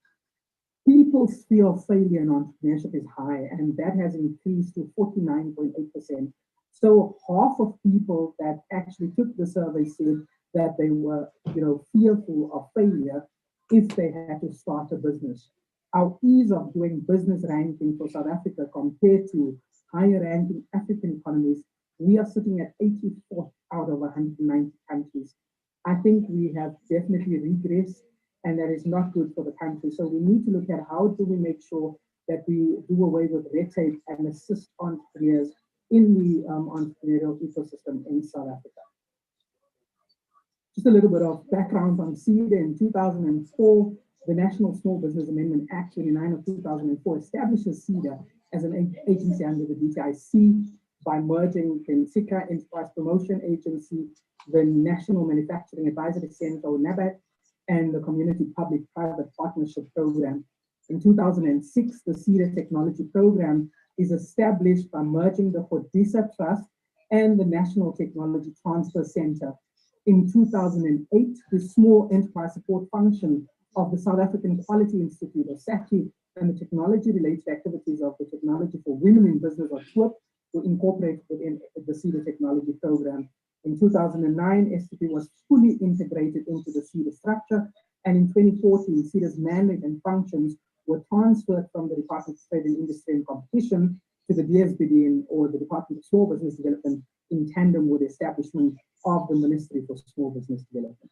People's fear of failure in entrepreneurship is high, and that has increased to 49.8%. So half of people that actually took the survey said that they were, fearful of failure if they had to start a business. Our ease of doing business ranking for South Africa compared to higher ranking African economies, we are sitting at 84th out of 190 countries. I think we have definitely regressed, and that is not good for the country. So we need to look at how do we make sure that we do away with red tape and assist entrepreneurs in the entrepreneurial ecosystem in South Africa. Just a little bit of background on SEDA. In 2004, the National Small Business Amendment Act 29 of 2004 establishes SEDA as an agency under the DTIC by merging the SICA Enterprise Promotion Agency the National Manufacturing Advisory Center, or NABAT, and the Community Public-Private Partnership Program. In 2006, the SEDA Technology Program is established by merging the Fordisa Trust and the National Technology Transfer Center. In 2008, the Small Enterprise Support Function of the South African Quality Institute, or SAQI, and the technology-related activities of the Technology for Women in Business, or TWIP, were incorporated within the SEDA Technology Program. In 2009, STP was fully integrated into the SEDA structure, and in 2014, SEDA's mandate and functions were transferred from the Department of Trade and Industry and Competition to the DSBD, or the Department of Small Business Development, in tandem with the establishment of the Ministry for Small Business Development.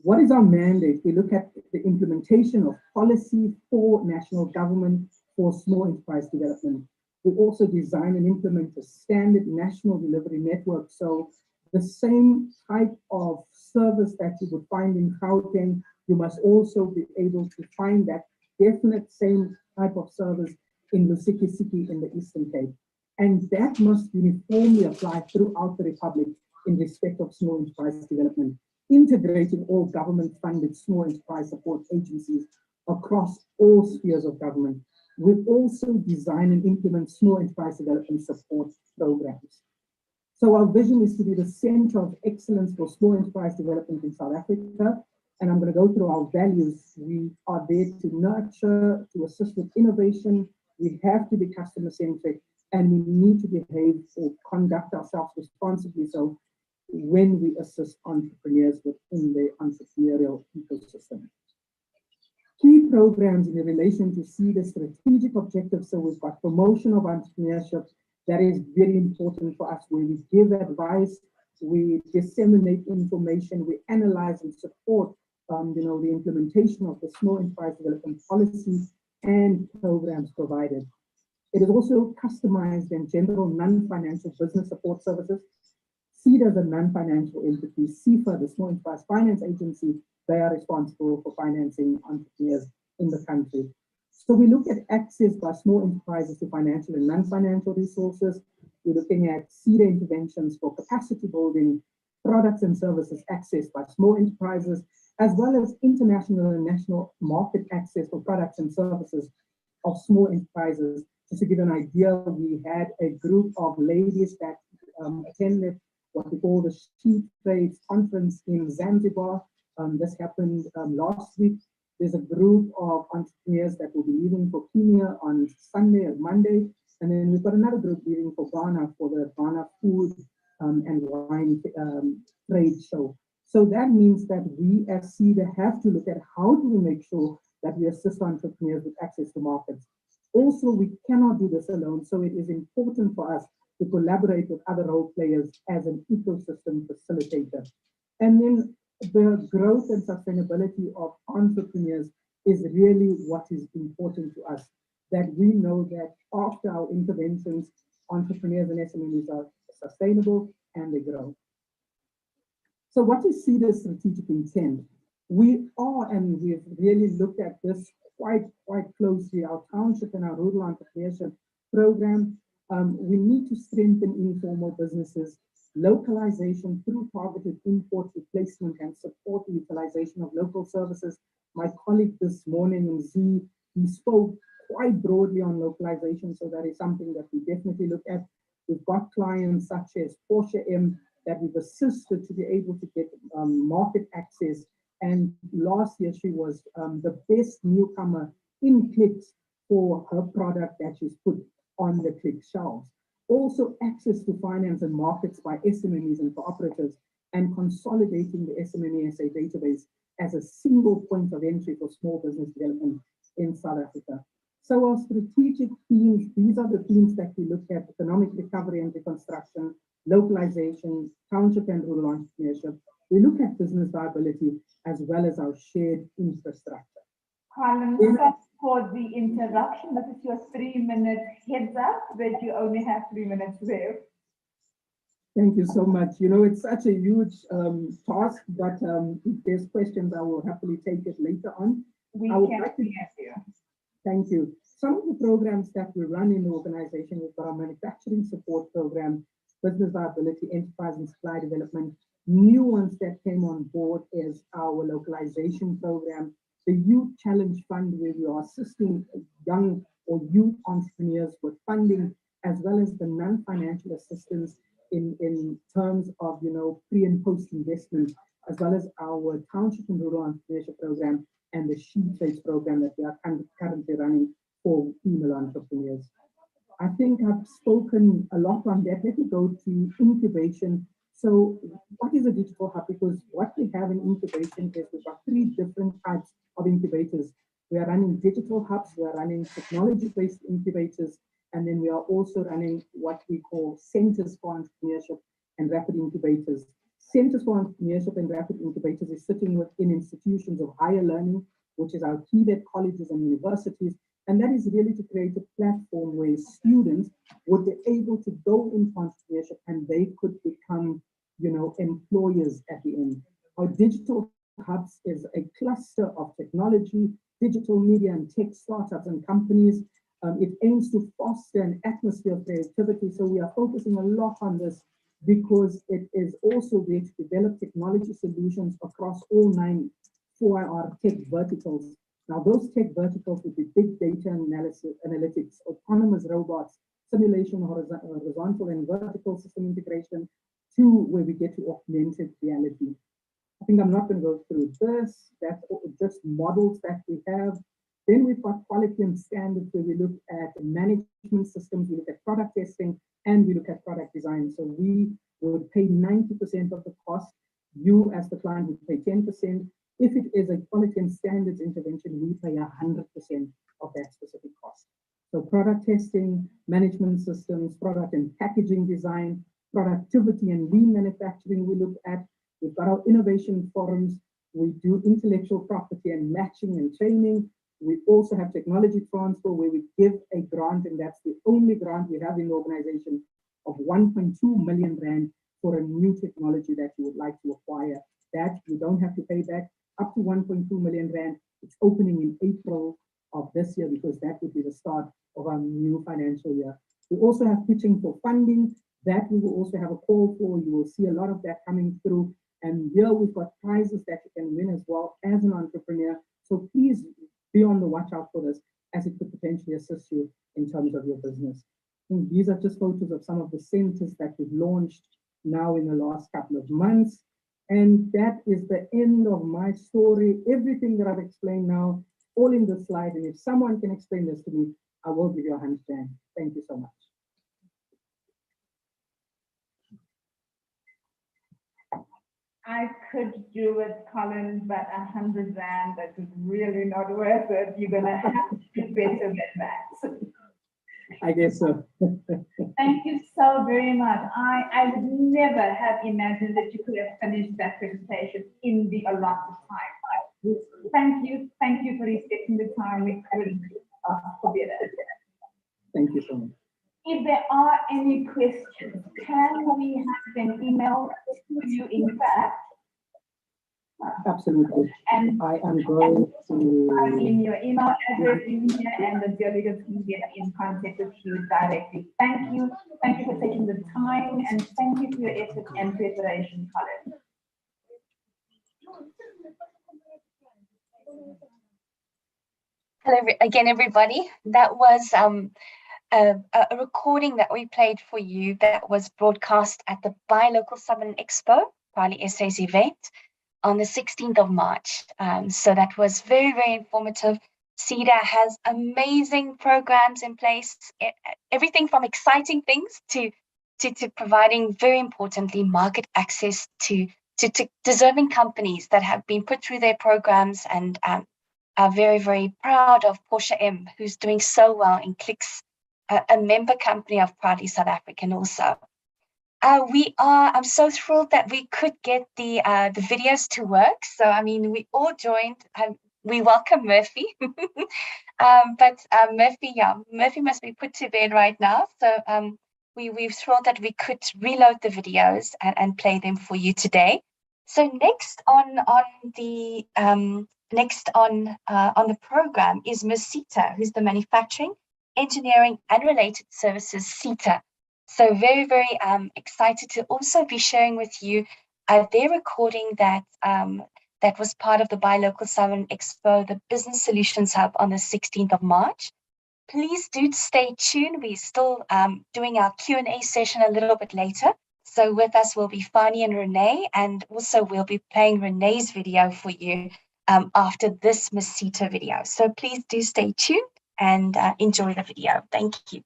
What is our mandate? We look at the implementation of policy for national government for small enterprise development. We also design and implement a standard national delivery network. So the same type of service that you would find in Gauteng, you must also be able to find that definite same type of service in Lusikisiki in the Eastern Cape. And that must uniformly apply throughout the Republic in respect of small enterprise development, integrating all government-funded small enterprise support agencies across all spheres of government. We also design and implement small enterprise development support programs. So our vision is to be the center of excellence for small enterprise development in South Africa. And I'm going to go through our values. We are there to nurture, to assist with innovation. We have to be customer-centric, and we need to behave or conduct ourselves responsibly so when we assist entrepreneurs within the entrepreneurial ecosystem. Key programs in relation to SEDA strategic objectives. So we've got promotion of entrepreneurship. That is very important for us, where we give advice, we disseminate information, we analyze and support the implementation of the small enterprise development policies and programs provided. It is also customized and general non-financial business support services. SEDA is a non-financial entity. SEFA, the Small Enterprise Finance Agency, they are responsible for financing entrepreneurs in the country. So we look at access by small enterprises to financial and non-financial resources. We're looking at SEDA interventions for capacity building, products and services accessed by small enterprises, as well as international and national market access for products and services of small enterprises. Just to give an idea, we had a group of ladies that attended what we call the She Trades Conference in Zanzibar. This happened last week. There's a group of entrepreneurs that will be leaving for Kenya on Sunday or Monday. And then we've got another group leaving for Ghana for the Ghana Food and Wine Trade Show. So that means that we as SEDA have to look at how do we make sure that we assist entrepreneurs with access to markets. Also, we cannot do this alone. So it is important for us to collaborate with other role players as an ecosystem facilitator. And then the growth and sustainability of entrepreneurs is really what is important to us, that we know that after our interventions, entrepreneurs and SMEs are sustainable and they grow. So what is SEDA's strategic intent? We are, and we've really looked at this quite closely, our township and our rural entrepreneurship program. We need to strengthen informal businesses, localization through targeted import replacement and support the utilization of local services. My colleague this morning, Z, he spoke quite broadly on localization, so that is something that we definitely look at. We've got clients such as Porsche M that we've assisted to be able to get market access. And last year she was the best newcomer in clicks for her product that she's put on the click shelves. Also access to finance and markets by SMEs and cooperatives, and consolidating the SME SA database as a single point of entry for small business development in South Africa. So our strategic themes, these are the themes that we look at: economic recovery and reconstruction, localization, township and rural entrepreneurship. We look at business viability as well as our shared infrastructure. Harlan, for the interruption, this is your 3-minute heads up that you only have 3 minutes there. Thank you so much. You know, it's such a huge task, but if there's questions, I will happily take it later on. We can hear you. Thank you. Some of the programs that we run in the organization, we've got our manufacturing support program. business viability, enterprise and supply development. New ones that came on board is our localization program, the Youth Challenge Fund, where we are assisting young or youth entrepreneurs with funding, as well as the non-financial assistance in terms of, pre and post investment, as well as our township and rural entrepreneurship program and the She Trades program that we are currently running for female entrepreneurs. I think I've spoken a lot on that. Let me go to incubation. So what is a digital hub? Because what we have in incubation is we've got 3 different types of incubators. We are running digital hubs, we are running technology-based incubators, and then we are also running what we call centers for entrepreneurship and rapid incubators. Centers for entrepreneurship and rapid incubators is sitting within institutions of higher learning, which is our TVET colleges and universities. And that is really to create a platform where students would be able to go into entrepreneurship and they could become, employers at the end. Our digital hubs is a cluster of technology, digital media and tech startups and companies. It aims to foster an atmosphere of creativity. So we are focusing a lot on this because it is also there to develop technology solutions across all 9 for our tech verticals. Now, those tech verticals would be big data analytics, autonomous robots, simulation, horizontal and vertical system integration, to where we get to augmented reality. I think I'm not going to go through this. That's just models that we have. Then we've got quality and standards where we look at management systems, we look at product testing, and we look at product design. So we would pay 90% of the cost. You as the client would pay 10%. If it is a quality and standards intervention, we pay 100% of that specific cost. So product testing, management systems, product and packaging design, productivity and lean manufacturing we look at. We've got our innovation forums. We do intellectual property and matching and training. We also have technology transfer where we give a grant, and that's the only grant we have in the organization, of 1.2 million rand for a new technology that you would like to acquire. That you don't have to pay back, up to 1.2 million rand. It's opening in April of this year because that would be the start of our new financial year. We also have pitching for funding that we will also have a call for. You will see a lot of that coming through. And here we've got prizes that you can win as well as an entrepreneur. So please be on the watch out for this, as it could potentially assist you in terms of your business. And these are just photos of some of the centers that we've launched now in the last couple of months. And that is the end of my story. Everything that I've explained now, all in the slide. And if someone can explain this to me, I will give you a handstand. Thank you so much. I could do it, Colin, but 100 rand, that is really not worth it. You're going to have to do better than that. I guess so. Thank you so very much. I would never have imagined that you could have finished that presentation in the allotted time. Thank you for respecting the time. We couldn't forget it. Thank you so much. If there are any questions, can we have them emailed to you, in fact? Absolutely. And I am going to in your email address in here, and the delegates can get in contact with you directly. Thank you. Thank you for taking the time, and thank you for your effort and preparation, Colin. Hello again, everybody. That was a recording that we played for you that was broadcast at the Buy Local Southern Expo, Pali SA's event, on the 16th of March. So that was very, very informative. SEDA has amazing programs in place, everything from exciting things to providing, very importantly, market access to deserving companies that have been put through their programs, and are very, very proud of Portia M, who's doing so well in Clicks, a member company of Proudly South African also. I'm so thrilled that we could get the videos to work. So, I mean, we all joined. We welcome Murphy. Murphy must be put to bed right now. So we're thrilled that we could reload the videos and play them for you today. So next on the program is merSeta, who's the Manufacturing, Engineering and Related Services SETA. So very, very excited to also be sharing with you their recording that that was part of the Buy Local Summit Expo, the Business Solutions Hub on the 16th of March. Please do stay tuned. We're still doing our Q&A session a little bit later. So with us will be Fani and Renee, and also we'll be playing Renee's video for you after this merSeta video. So please do stay tuned and enjoy the video. Thank you.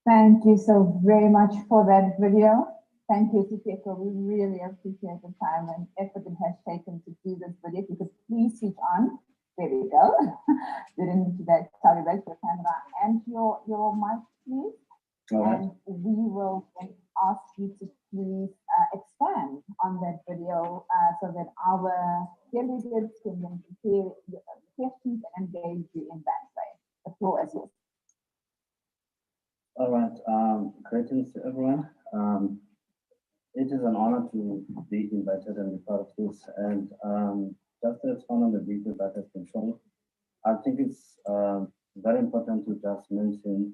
Thank you so very much for that video. Thank you, Sipeko. We really appreciate the time and effort it has taken to do this video. If you could please switch on. There we go. Didn't need that. Sorry, back to the camera and your mic, please. And we will ask you to please expand on that video so that our delegates can then prepare questions and engage you in that way. The floor is yours. All right, greetings to everyone. It is an honor to be invited and be part of this. And just to expand on the video that has been shown, I think it's very important to just mention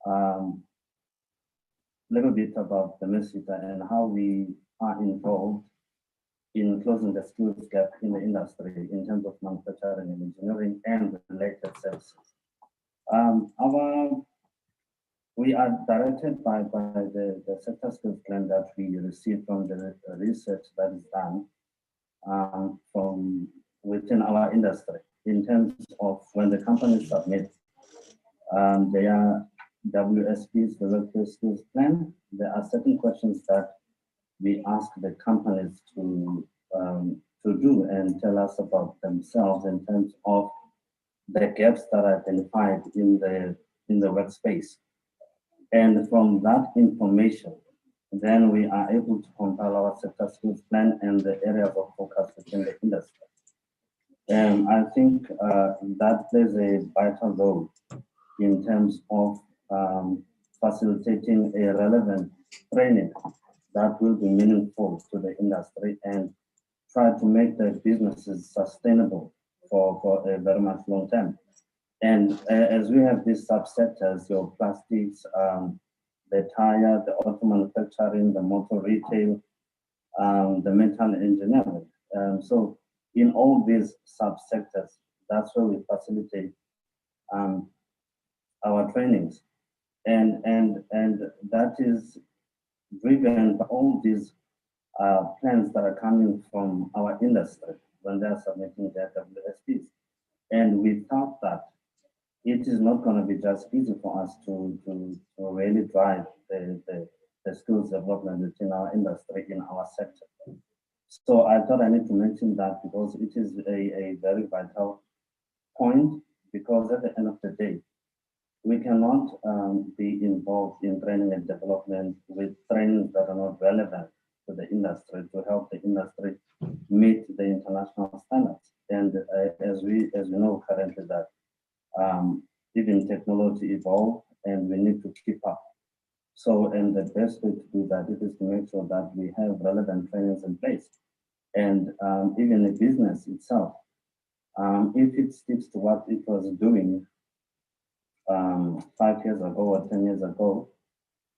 a little bit about the merSeta and how we are involved in closing the skills gap in the industry in terms of manufacturing and engineering and related services. We are directed by the sector skills plan that we receive from the research that is done from within our industry in terms of when the companies submit their WSPs, the Workplace Skills Plan. There are certain questions that we ask the companies to do and tell us about themselves in terms of the gaps that are identified in the workspace. And from that information, then we are able to compile our sector skills plan and the areas of focus within the industry. And I think that plays a vital role in terms of facilitating a relevant training that will be meaningful to the industry and try to make the businesses sustainable for a very much long term. And as we have these subsectors, your plastics, the tire, the auto manufacturing, the motor retail, the metal engineering. So in all these subsectors, that's where we facilitate our trainings, and that is driven by all these plans that are coming from our industry when they are submitting their WSPs. And we thought that it is not going to be just easy for us to really drive the skills development within our industry, in our sector. So I thought I need to mention that because it is a very vital point, because at the end of the day, we cannot be involved in training and development with trainings that are not relevant to the industry to help the industry meet the international standards. And as we know currently that even technology evolves and we need to keep up. So, and the best way to do that is to make sure that we have relevant trainings in place. And even a business itself, if it sticks to what it was doing 5 years ago or 10 years ago,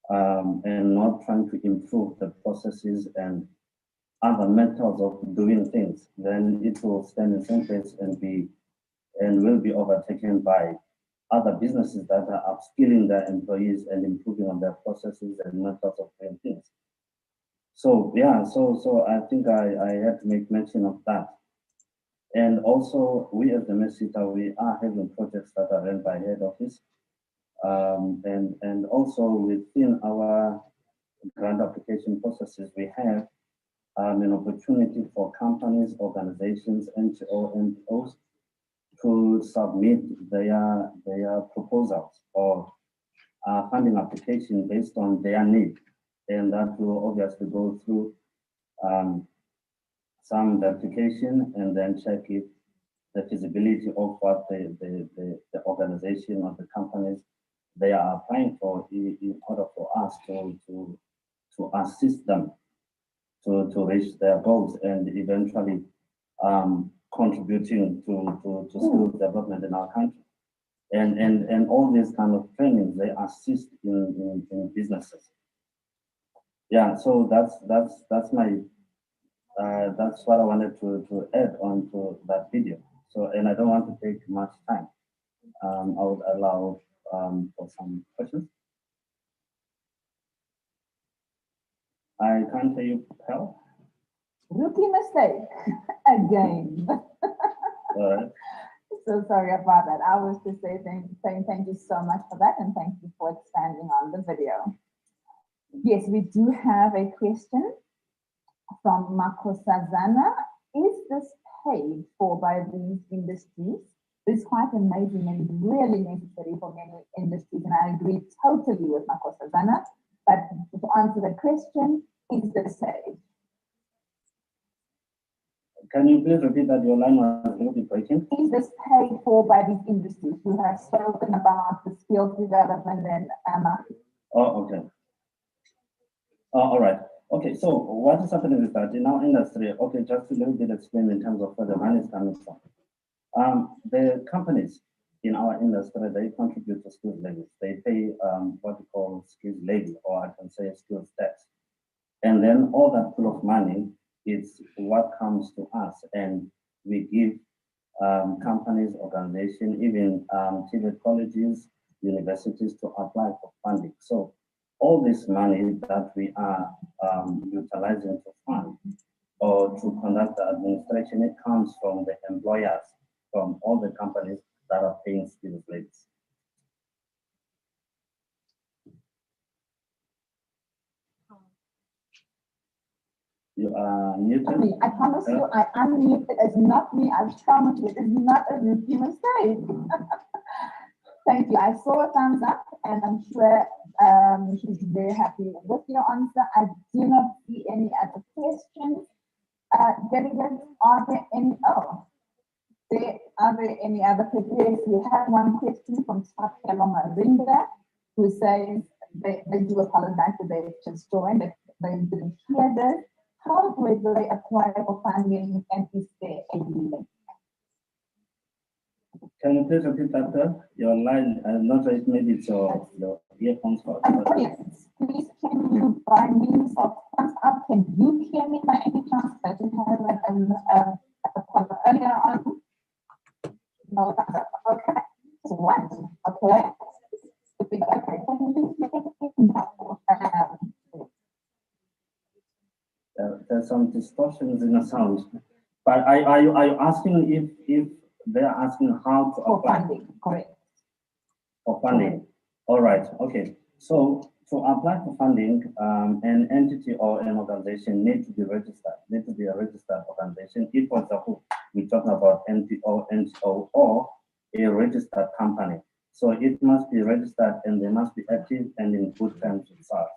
and not trying to improve the processes and other methods of doing things, then it will stand in the same place and will be overtaken by other businesses that are upskilling their employees and improving on their processes and methods of doing things. So yeah, so I think I had to make mention of that. And also, we as the merSeta, we are having projects that are run by head office. And also within our grant application processes, we have an opportunity for companies, organizations, NGOs to submit their proposals or funding application based on their need. And that will obviously go through some verification and then check if the feasibility of what the organization or the companies they are applying for in order for us to assist them to reach their goals and eventually contributing to skills development in our country. And all these kind of trainings, they assist in businesses. Yeah, so that's my that's what I wanted to add on to that video. So, and I don't want to take much time. I would allow for some questions. I can't hear you, Hal. Rookie mistake again. All right. So sorry about that. I was just saying thank you so much for that, and thank you for expanding on the video. Yes, we do have a question from Makosazana. Is this paid for by these industries? This is quite amazing and really necessary for many industries, and I agree totally with Makosazana. But to answer the question, is this paid? Can you please repeat that? Your line was a little bit breaking. Is this paid for by these industries? You have spoken about the skills development and Oh, okay. All right. Okay, so what is happening is that in our industry, okay, just a little bit explain in terms of where the money is coming from. The companies in our industry, they contribute to skills levies. They pay what we call skills levy, or I can say skills tax. And then all that pool of money is what comes to us, and we give companies, organizations, even TVET colleges, universities to apply for funding. So all this money that we are utilizing to fund or to conduct the administration, it comes from the employers, from all the companies that are paying skills levies. You are muted. I promise you, I unmuted. It's not me. I promise you, it's not a rookie mistake. Thank you. I saw a thumbs up, and I'm sure she's very happy with your answer. I do not see any other questions. Delegates, are there any? Oh, are there any other questions? We have one question from Sakela Marinda, who says they do apologize that they just joined, that they didn't hear this. How do they apply for funding, and is there a link? Can you please repeat that? Your line, I'm not sure if maybe it's your earphones for. Yes, please can you, by means of thumbs up, can you hear me by any chance? I did have like earlier on. No, thumbs up. Okay. So one. Okay. There's some distortions in the sound, but are you asking if they are asking how to apply? For funding, correct. For funding. All right. Okay. So to apply for funding, an entity or an organization need to be registered. Need to be a registered organization. If, for example, we talk about NPO, NGO, or a registered company, so it must be registered and they must be active and in good terms with SARS.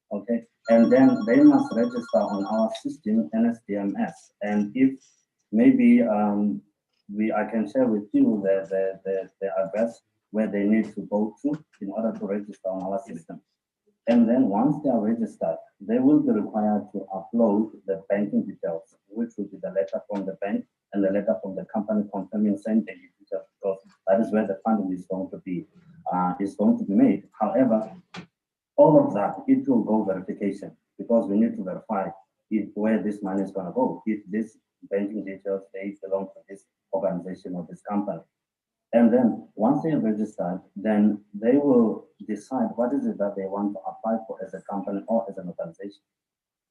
Okay, and then they must register on our system NSDMS. And if maybe I can share with you the address where they need to go to in order to register on our system. And then once they are registered, they will be required to upload the banking details, which will be the letter from the bank and the letter from the company confirming same banking details, because that is where the funding is going to be made. However, all of that, it will go verification, because we need to verify where this money is going to go, if this banking details, they belong to this organization or this company. And then once they are registered, then they will decide what is it that they want to apply for as a company or as an organization.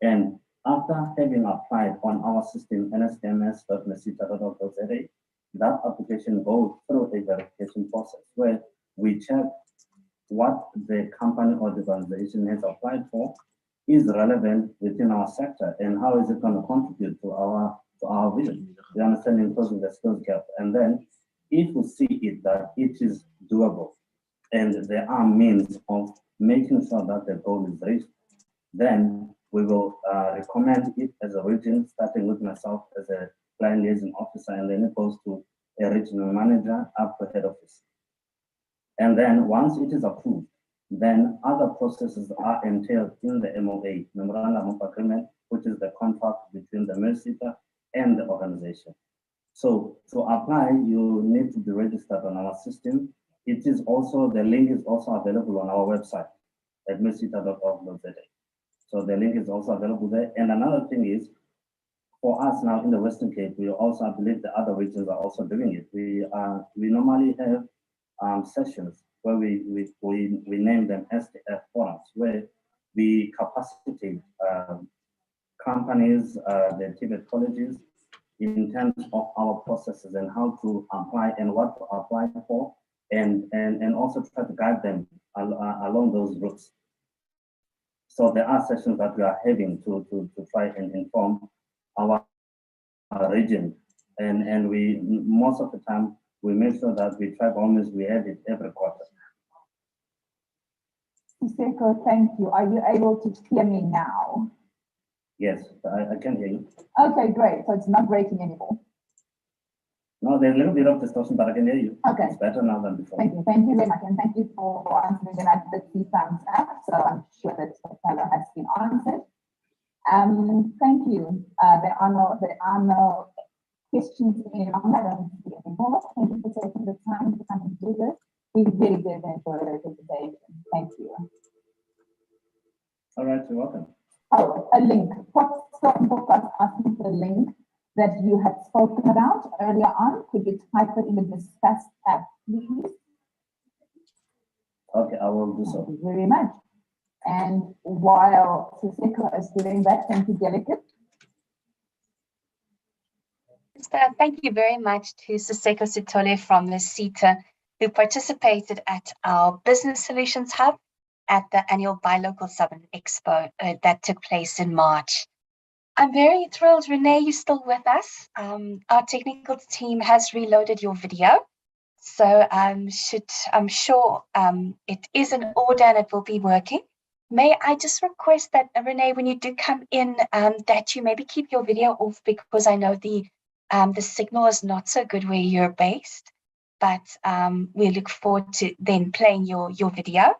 And after having applied on our system, nsdms.merSeta.org.za, that application goes through a verification process where we check what the company or the organization has applied for is relevant within our sector and how is it going to contribute to our vision. We understand in closing the skills gap. And then if we see it that it is doable and there are means of making sure that the goal is reached, then we will recommend it as a region, starting with myself as a client liaison officer, and then it goes to a regional manager up to head office. And then once it is approved, then other processes are entailed in the MOA, Memorandum of Agreement, which is the contract between the merSeta and the organization. So to apply, you need to be registered on our system. It is also, the link is also available on our website at merSeta.org.za. So the link is also available there. And another thing is, for us now in the Western Cape, we also, I believe the other regions are also doing it. We normally have sessions where we name them SDF forums, where we capacitate companies, the TVET colleges, in terms of our processes and how to apply and what to apply for, and also try to guide them along those routes. So there are sessions that we are having to try and inform our region, and we most of the time we make sure that we try almost we have it every quarter. Siseko, thank you. Are you able to hear me now? Yes, I can hear you. Okay, great. So it's not breaking anymore. No, there's a little bit of distortion, but I can hear you. Okay. It's better now than before. Thank you. Thank you very much. And thank you for answering. And I did see thumbs up, so I'm sure that the fellow has been answered. Thank you. There are no questions any longer. I don't see any more. Thank you for taking the time to come and do this. We really did enjoy the presentation. Thank you. All right, you're welcome. Oh, a link. What's so important asking the link that you had spoken about earlier on? Could you type it in the discuss tab, please? Okay, I will do so. Thank you very much. And while Siseko is doing that, thank you, Delegate. Thank you very much to Siseko Sithole from merSeta, who participated at our Business Solutions Hub at the annual Buy Local Southern Expo that took place in March. I'm very thrilled, Renee, you're still with us. Our technical team has reloaded your video. So I'm sure it is in order and it will be working. May I just request that, Renee, when you do come in, that you maybe keep your video off, because I know the signal is not so good where you're based, but we look forward to then playing your video.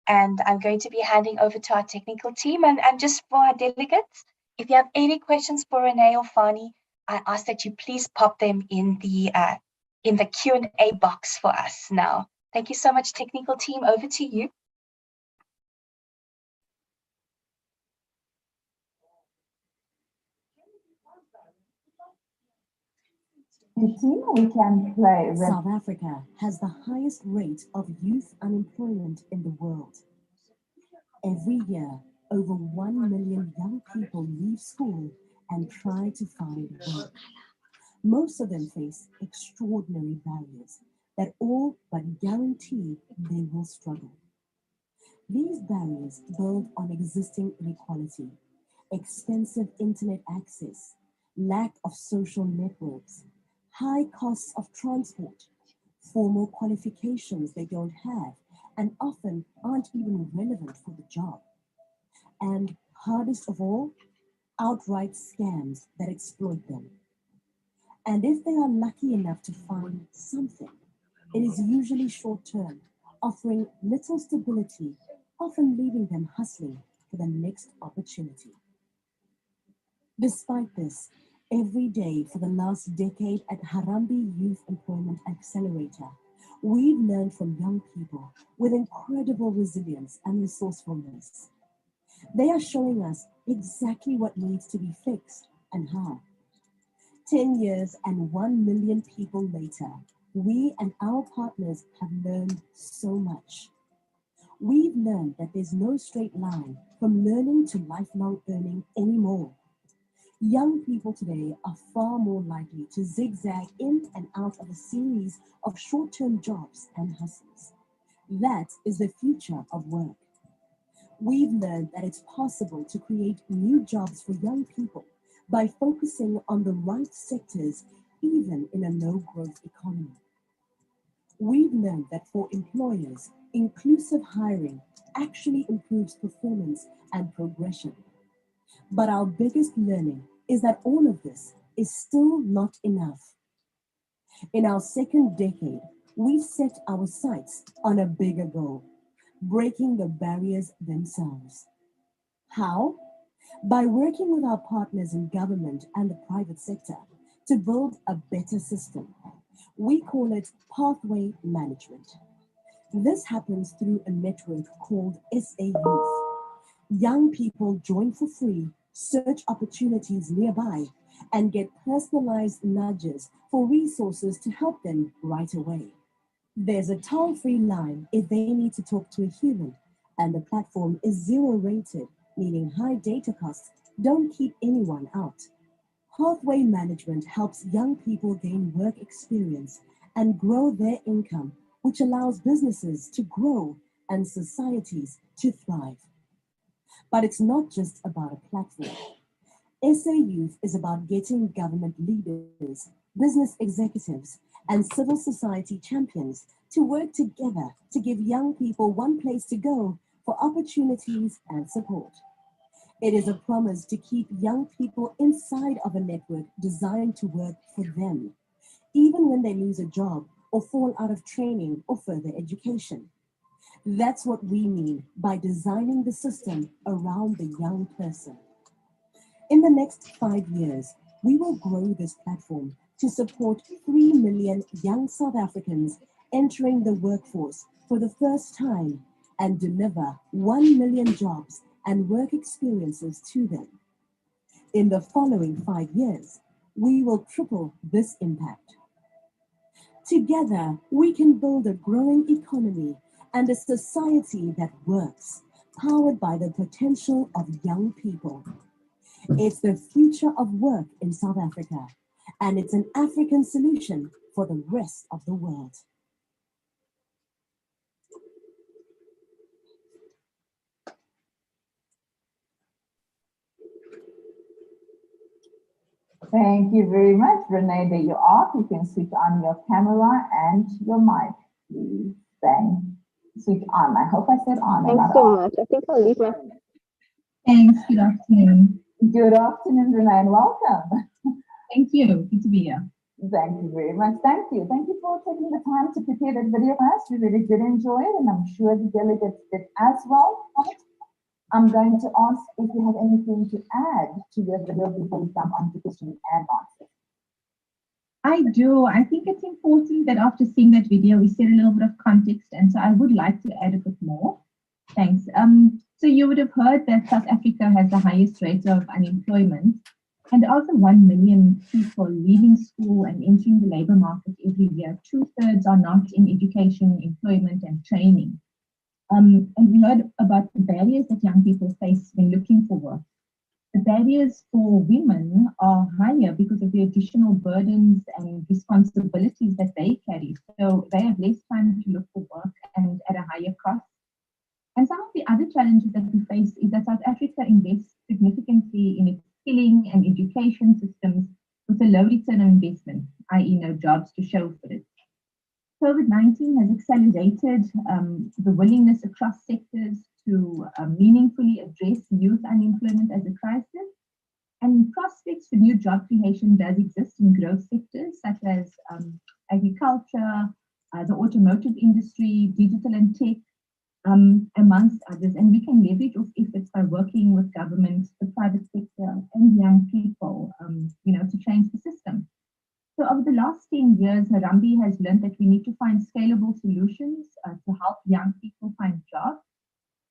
And I'm going to be handing over to our technical team. And just for our delegates, if you have any questions for Renee or Fani, I ask that you please pop them in the Q&A box for us now. Thank you so much, technical team. Over to you. The team we can play. South Africa has the highest rate of youth unemployment in the world. Every year, over 1 million young people leave school and try to find work. Most of them face extraordinary barriers that all but guarantee they will struggle. These barriers build on existing inequality, expensive internet access, lack of social networks, high costs of transport, formal qualifications they don't have and often aren't even relevant for the job. And hardest of all, outright scams that exploit them. And if they are lucky enough to find something, it is usually short-term, offering little stability, often leaving them hustling for the next opportunity. Despite this, every day for the last decade at Harambee Youth Employment Accelerator, we've learned from young people with incredible resilience and resourcefulness. They are showing us exactly what needs to be fixed and how. 10 years and 1 million people later, we and our partners have learned so much. We've learned that there's no straight line from learning to lifelong earning anymore. Young people today are far more likely to zigzag in and out of a series of short-term jobs and hustles. That is the future of work. We've learned that it's possible to create new jobs for young people by focusing on the right sectors, even in a low-growth economy. We've learned that for employers, inclusive hiring actually improves performance and progression. But our biggest learning is that all of this is still not enough. In our second decade, we set our sights on a bigger goal, breaking the barriers themselves. How? By working with our partners in government and the private sector to build a better system. We call it pathway management. This happens through a network called SA Youth. Young people join for free, search opportunities nearby, and get personalized nudges for resources to help them right away. There's a toll-free line if they need to talk to a human, and the platform is zero-rated, meaning high data costs don't keep anyone out. Pathway management helps young people gain work experience and grow their income, which allows businesses to grow and societies to thrive. But it's not just about a platform. SA Youth is about getting government leaders, business executives, and civil society champions to work together to give young people one place to go for opportunities and support. It is a promise to keep young people inside of a network designed to work for them, even when they lose a job or fall out of training or further education. That's what we mean by designing the system around the young person. In the next 5 years, we will grow this platform to support 3 million young South Africans entering the workforce for the first time and deliver 1 million jobs and work experiences to them. In the following 5 years, we will triple this impact. Together, we can build a growing economy and a society that works, powered by the potential of young people. It's the future of work in South Africa, and it's an African solution for the rest of the world. Thank you very much, Renee. There you are. You can switch on your camera and your mic, please. Then switch on. I hope I said on. Thanks so much. I think I'll leave my... Thanks. Good afternoon. Good afternoon, Renee, and welcome. Thank you. Good to be here. Thank you very much. Thank you. Thank you for taking the time to prepare that video for us. We really did enjoy it, and I'm sure the delegates did as well. I'm going to ask if you have anything to add to your video before we jump on to questions and answers. I do. I think it's important that after seeing that video, we set a little bit of context, and so I would like to add a bit more. Thanks. So you would have heard that South Africa has the highest rate of unemployment And of the 1 million people leaving school and entering the labor market every year, 2/3 are not in education, employment, and training. And we heard about the barriers that young people face when looking for work. The barriers for women are higher because of the additional burdens and responsibilities that they carry. So they have less time to look for work and at a higher cost. And some of the other challenges that we face is that South Africa invests significantly in its skilling and education systems with a low return on investment, i.e. no jobs to show for it. COVID-19 has accelerated the willingness across sectors to meaningfully address youth unemployment as a crisis, and prospects for new job creation does exist in growth sectors such as agriculture, the automotive industry, digital and tech, amongst others. And we can leverage off efforts by working with governments, the private sector, and young people, to change the system. So over the last 10 years, Harambee has learned that we need to find scalable solutions to help young people find jobs.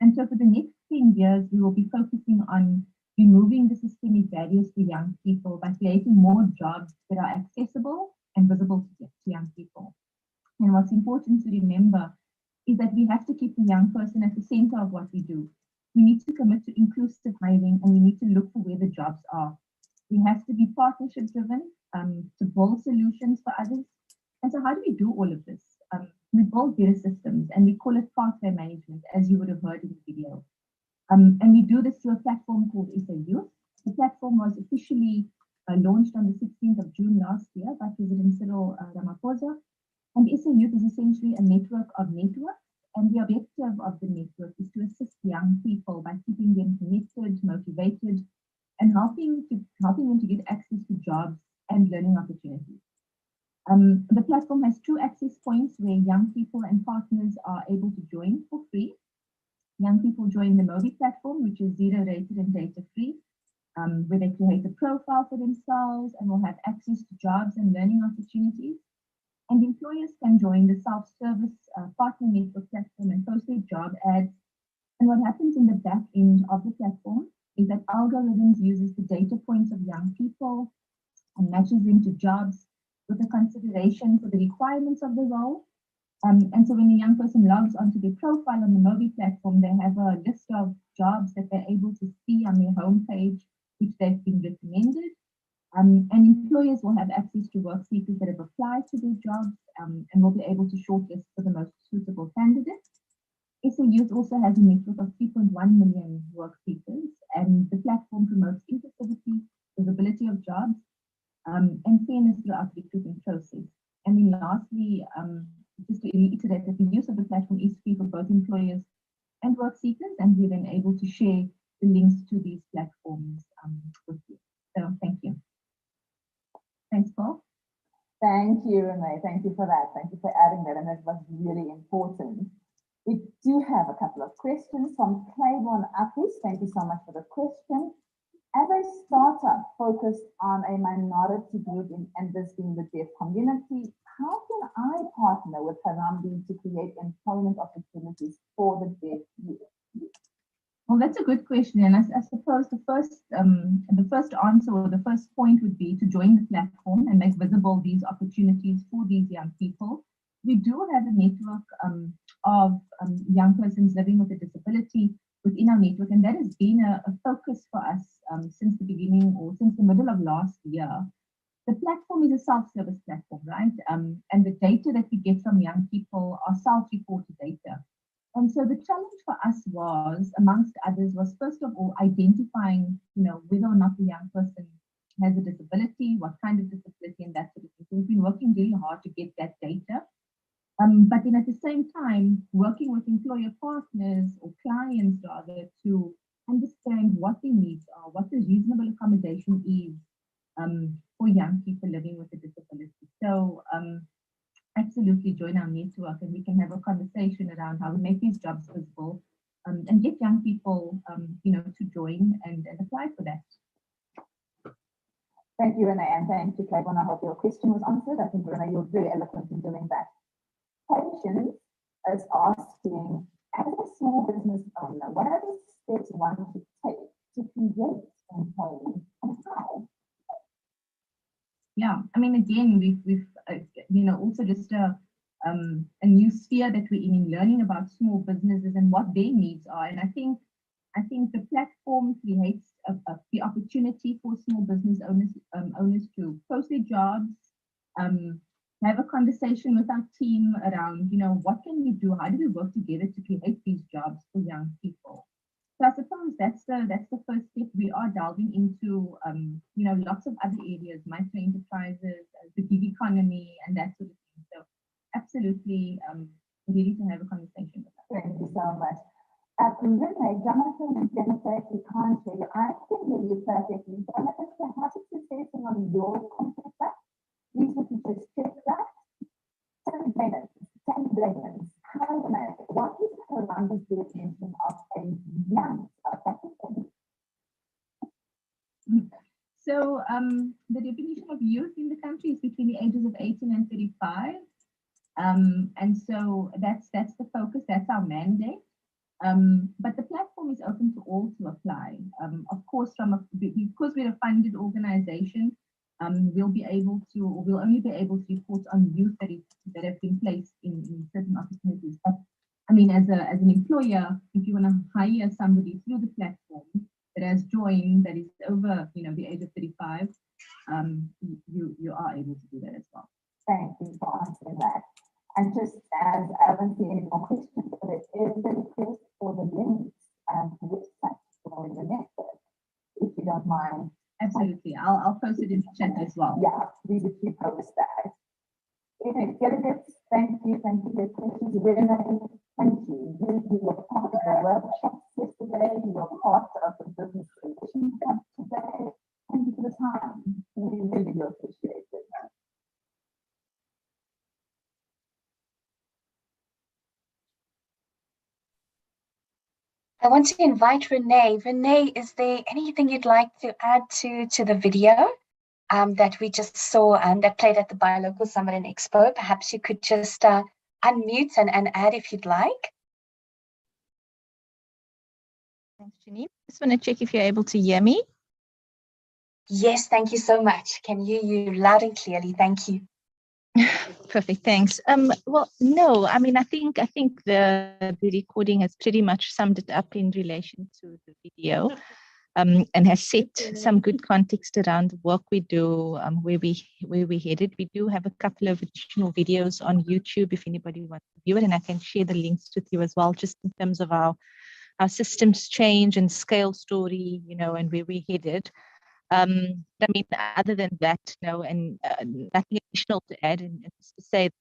And so for the next 10 years, we will be focusing on removing the systemic barriers for young people by creating more jobs that are accessible and visible to young people. And what's important to remember is that we have to keep the young person at the center of what we do. We need to commit to inclusive hiring, and we need to look for where the jobs are. We have to be partnership driven to build solutions for others. And so how do we do all of this? We build better systems, and we call it pathway management, as you would have heard in the video. And we do this through a platform called SA Youth. The platform was officially launched on the 16th of June last year by President Cyril Ramaphosa. And SA Youth is essentially a network of networks, and the objective of the network is to assist young people by keeping them connected, motivated, and helping them to get access to jobs and learning opportunities. The platform has 2 access points where young people and partners are able to join for free. Young people join the Mobi platform, which is 0 rated and data free, where they create a profile for themselves and will have access to jobs and learning opportunities. And employers can join the self-service partner network platform and post their job ads. And what happens in the back end of the platform is that algorithms uses the data points of young people and matches them to jobs with a consideration for the requirements of the role. And so when a young person logs onto their profile on the Mobi platform, they have a list of jobs that they're able to see on their homepage, which they've been recommended. And employers will have access to work seekers that have applied to their jobs and will be able to shortlist for the most suitable candidates. SA Youth also has a network of 3.1 million work seekers, and the platform promotes inclusivity, visibility of jobs, and fairness throughout the recruitment process. And then lastly, just to reiterate that the use of the platform is free for both employers and work seekers, and we're then able to share the links to these platforms with you. So thank you. Thanks, Paul. Thank you, Renee. Thank you for that. Thank you for adding that, and that was really important. We do have a couple of questions from Claiborne Appis. Thank you so much for the question. As a startup focused on a minority group, and this being the deaf community, how can I partner with Harambee to create employment opportunities for the deaf youth? Well, that's a good question, and I suppose the first answer or the first point would be to join the platform and make visible these opportunities for these young people. We do have a network of young persons living with a disability within our network, and that has been a focus for us since the beginning or since the middle of last year. The platform is a self-service platform, right? And the data that we get from young people are self-reported data. And so the challenge for us was, amongst others, was first of all identifying, whether or not the young person has a disability, what kind of disability, and that sort of thing. So we've been working really hard to get that data. But then at the same time, working with employer partners or clients rather to understand what their needs are, what the reasonable accommodation is for young people living with a disability. So absolutely join our network, and we can have a conversation around how we make these jobs visible and get young people, to join and apply for that. Thank you, Renee, and thank you, Claiborne. I hope your question was answered. I think, Renee, you're very eloquent in doing that. Patience is asking, as a small business owner, what are the steps one should take to create employment, and how? yeah, I mean, again, we've you know, also just a new sphere that we're in learning about small businesses and what their needs are. And I think the platform creates the opportunity for small business owners to post their jobs, have a conversation with our team around, you know, what can we do? How do we work together to create these jobs for young people? So I suppose that's the first step. We are delving into, you know, lots of other areas, micro enterprises, the gig economy, and that sort of thing. So absolutely ready to have a conversation with us. Thank you so much. Renee, Jonathan and Jennifer, if you can't hear you, I can hear you perfectly. Jonathan, perhaps it's something on your computer. Please, if you just check that. 10 Delegates. Harambee, what is Harambee's definition of a young South African? So the definition of youth in the country is between the ages of 18 and 35. And so that's the focus, that's our mandate. But the platform is open to all to apply. Of course, because we're a funded organization, we'll only be able to report on youth that have been placed in certain opportunities. But I mean, as an employer, if you want to hire somebody through the platform that has joined, that is over, you know, the age of 35, you are able to do that as well. Thank you for answering that. And just as I don't see any more questions, but it is a request for the links and website for the network, if you don't mind. Absolutely. I'll post it in the chat as well. Yeah, please if you post that. Okay, Delegates, thank you for your questions. Renee, thank you. You were part of the workshops yesterday, you were part of the business solutions today. Thank you for the time. We really do appreciate it. I want to invite Renee. Renee, is there anything you'd like to add to the video that we just saw that played at the Buy Local Summit and Expo? Perhaps you could just unmute and add if you'd like. Thanks, Janine. Just want to check if you're able to hear me. Yes, thank you so much. Can hear you loud and clearly. Thank you. Perfect, thanks. Well, no, I mean, I think the recording has pretty much summed it up in relation to the video, and has set some good context around the work we do, where we headed. We do have a couple of additional videos on YouTube if anybody wants to view it, and I can share the links with you as well, just in terms of our systems change and scale story, you know, and where we headed. I mean, other than that, no, and nothing additional to add, and just to say, if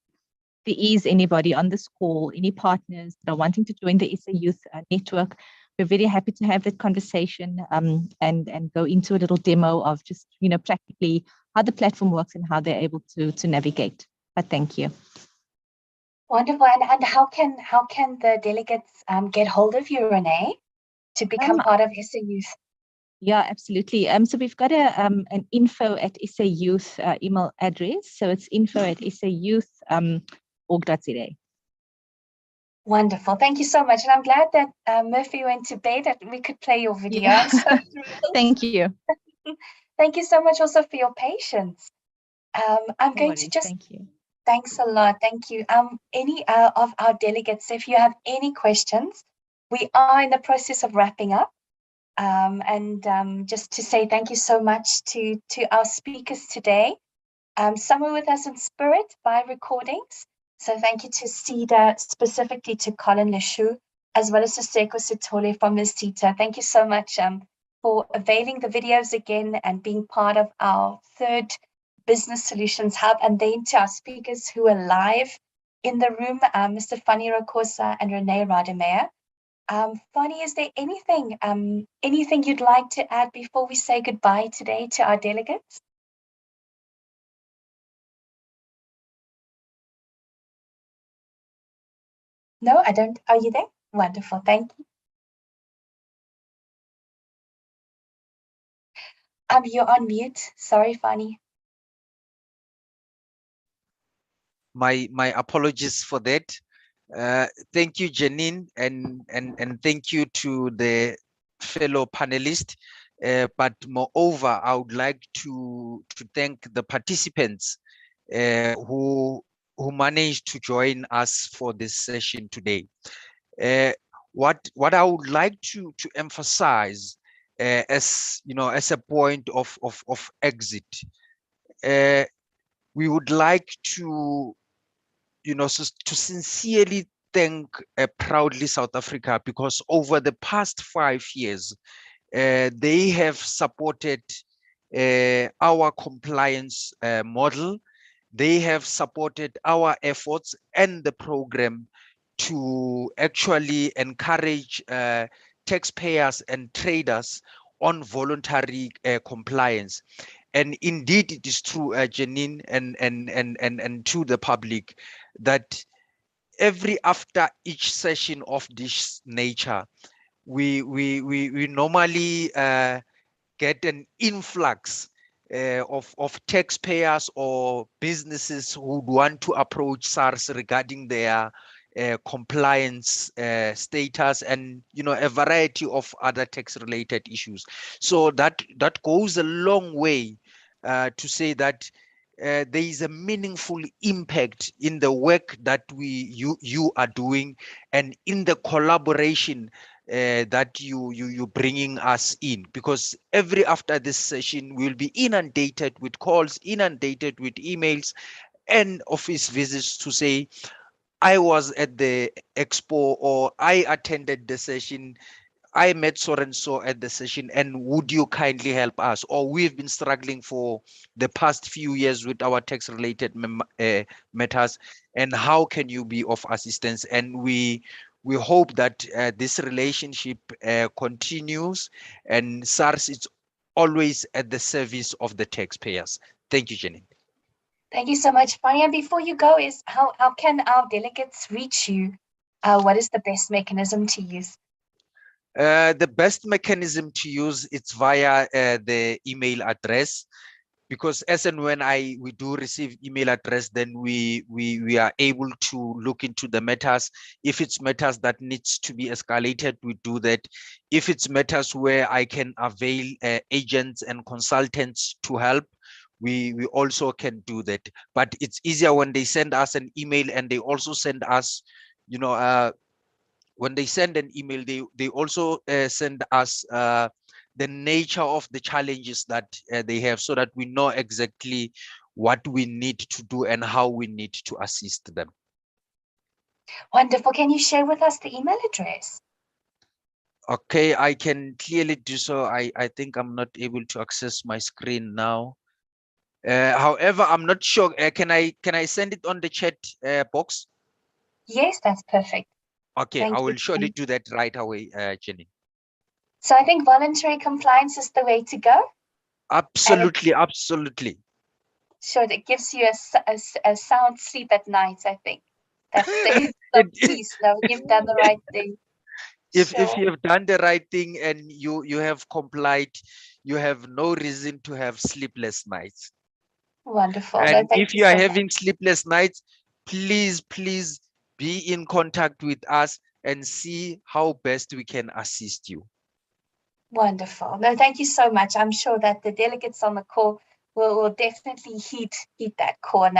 there is anybody on this call, any partners that are wanting to join the SA Youth Network, we're very happy to have that conversation and go into a little demo of just, you know, practically how the platform works and how they're able to navigate. But thank you. Wonderful. And how can the delegates get hold of you, Renee, to become part of SA Youth? Yeah, absolutely. So we've got an info@SA Youth email address. So it's info@sayouth.org.za. Wonderful. Thank you so much. And I'm glad that Murphy went to bed, that we could play your video. Yeah. I'm so thrilled. Thank you. Thank you so much also for your patience. I'm going to just... Thank you. Thanks a lot. Thank you. Any of our delegates, if you have any questions, we are in the process of wrapping up. Just to say thank you so much to our speakers today. Some are with us in spirit by recordings. So thank you to SEDA, specifically to Colin Leshoux, as well as to Seko Sitole from merSeta. Thank you so much for availing the videos again and being part of our third Business Solutions Hub. And then to our speakers who are live in the room, Mr. Fanny Rakosa and Renee Rademeyer. Fanny, is there anything you'd like to add before we say goodbye today to our delegates? No, I don't. Are you there? Wonderful. Thank you. You're on mute. Sorry, Fanny. My apologies for that. Thank you, Janine, and thank you to the fellow panelists. But moreover, I would like to thank the participants who managed to join us for this session today. What I would like to emphasize as as a point of exit, we would like to to sincerely thank proudly South Africa, because over the past 5 years they have supported our compliance model. They have supported our efforts and the program to actually encourage taxpayers and traders on voluntary compliance. And indeed, it is true, Janine, and to the public, that after each session of this nature, we normally get an influx of taxpayers or businesses who would want to approach SARS regarding their compliance status, and a variety of other tax related issues. So that goes a long way to say that there is a meaningful impact in the work that you are doing, and in the collaboration that you bringing us in, because after this session we'll be inundated with calls, inundated with emails and office visits to say, I was at the expo, or I attended the session, I met so and so at the session, and would you kindly help us? Or we've been struggling for the past few years with our tax related matters, and how can you be of assistance? And we hope that this relationship continues, and SARS is always at the service of the taxpayers. Thank you, Jenny. Thank you so much, Fanny. And before you go, is how can our delegates reach you? What is the best mechanism to use? The best mechanism to use, it's via the email address, because as and when we do receive email address, then we are able to look into the matters. If it's matters that needs to be escalated, we do that. If it's matters where I can avail agents and consultants to help, we also can do that. But it's easier when they send us an email, and they also send us, when they send an email, they also send us the nature of the challenges that they have, so that we know exactly what we need to do and how we need to assist them. Wonderful. Can you share with us the email address? Okay, I can clearly do so. I think I'm not able to access my screen now. However, I'm not sure. Can I send it on the chat box? Yes, that's perfect. Okay, I will surely do that right away, Jenny. So I think voluntary compliance is the way to go. Absolutely, absolutely. Sure, it gives you a sound sleep at night, I think. That's the peace. No, you've done the right thing. If you have done the right thing and you have complied, you have no reason to have sleepless nights. Wonderful. And if you are having sleepless nights, please be in contact with us and see how best we can assist you. Wonderful. No, thank you so much. I'm sure that the delegates on the call will definitely heed that call and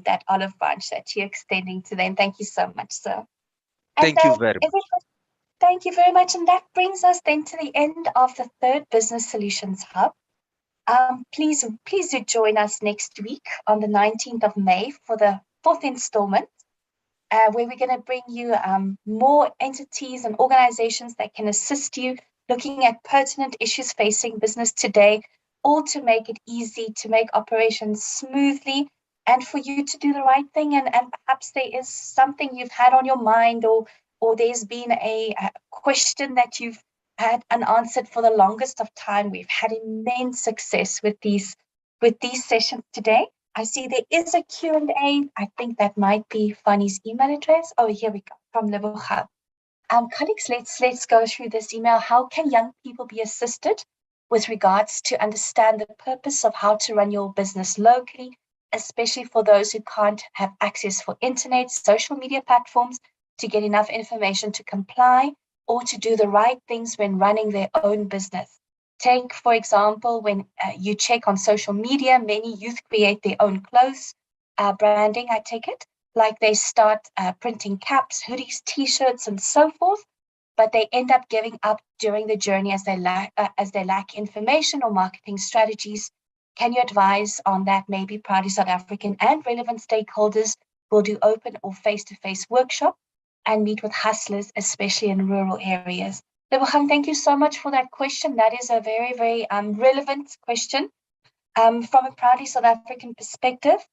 that olive branch that you're extending to them. Thank you so much, sir. Thank you very much. Thank you very much. And that brings us then to the end of the third Business Solutions Hub. Please do join us next week on the 19th of May for the fourth installment, where we're going to bring you more entities and organizations that can assist you looking at pertinent issues facing business today, all to make it easy, to make operations smoothly, and for you to do the right thing. And perhaps there is something you've had on your mind, or there's been a question that you've had unanswered for the longest of time. We've had immense success with these sessions today. I see there is a Q&A. I think that might be Fanny's email address. Oh, here we go, from Leboga. Colleagues, let's go through this email. How can young people be assisted with regards to understand the purpose of how to run your business locally, especially for those who can't have access for internet, social media platforms, to get enough information to comply or to do the right things when running their own business? Take, for example, when you check on social media, many youth create their own clothes branding, I take it. Like they start printing caps, hoodies, t-shirts, and so forth, but they end up giving up during the journey as they lack information or marketing strategies. Can you advise on that? Maybe Proudly South African and relevant stakeholders will do open or face-to-face workshop and meet with hustlers, especially in rural areas. Lebogang, thank you so much for that question. That is a very, very relevant question. From a Proudly South African perspective,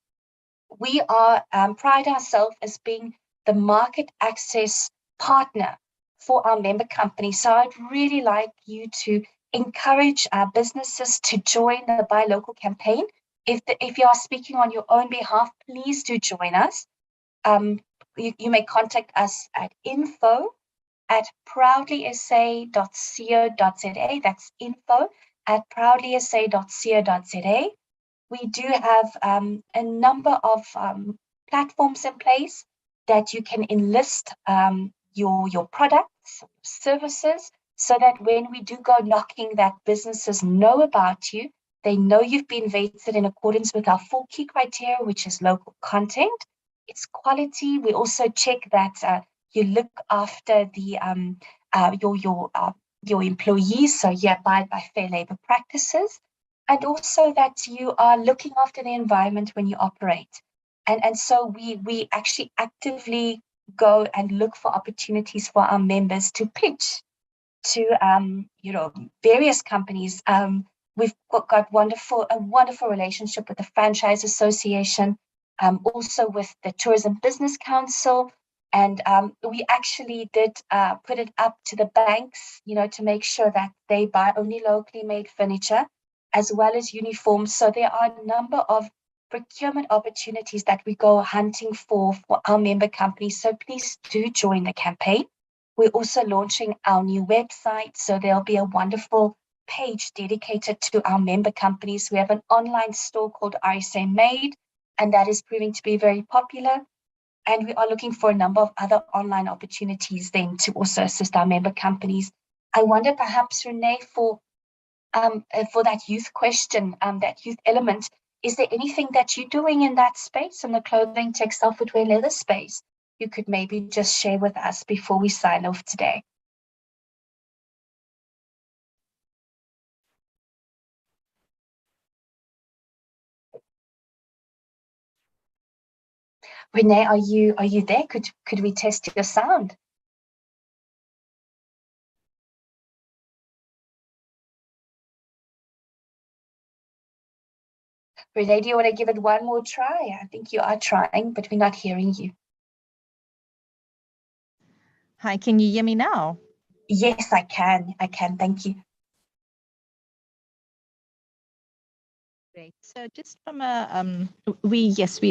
we are pride ourselves as being the market access partner for our member companies. So I'd really like you to encourage our businesses to join the Buy Local campaign. If you are speaking on your own behalf, please do join us. You may contact us at info@proudlysa.co.za. That's info@proudlysa.co.za. We do have a number of platforms in place that you can enlist your products, services, so that when we do go knocking, that businesses know about you. They know you've been vetted in accordance with our 4 key criteria, which is local content, it's quality. We also check that you look after the your employees, so you abide by fair labor practices, and also that you are looking after the environment when you operate. And so we actually actively go and look for opportunities for our members to pitch to various companies. We've got a wonderful relationship with the Franchise Association, also with the Tourism Business Council, and we actually did put it up to the banks, to make sure that they buy only locally made furniture, as well as uniforms. So there are a number of procurement opportunities that we go hunting for our member companies. So please do join the campaign. We're also launching our new website, so there'll be a wonderful page dedicated to our member companies. We have an online store called RSA Made, and that is proving to be very popular. And we are looking for a number of other online opportunities then to also assist our member companies. I wonder perhaps, Renee, for that youth question, that youth element, is there anything that you're doing in that space, in the clothing, textile, footwear, leather space? You could maybe just share with us before we sign off today. Renee, are you there? Could we test your sound? Renee, do you want to give it one more try? I think you are trying, but we're not hearing you. Hi, can you hear me now? Yes, I can. Thank you. Great. So just from a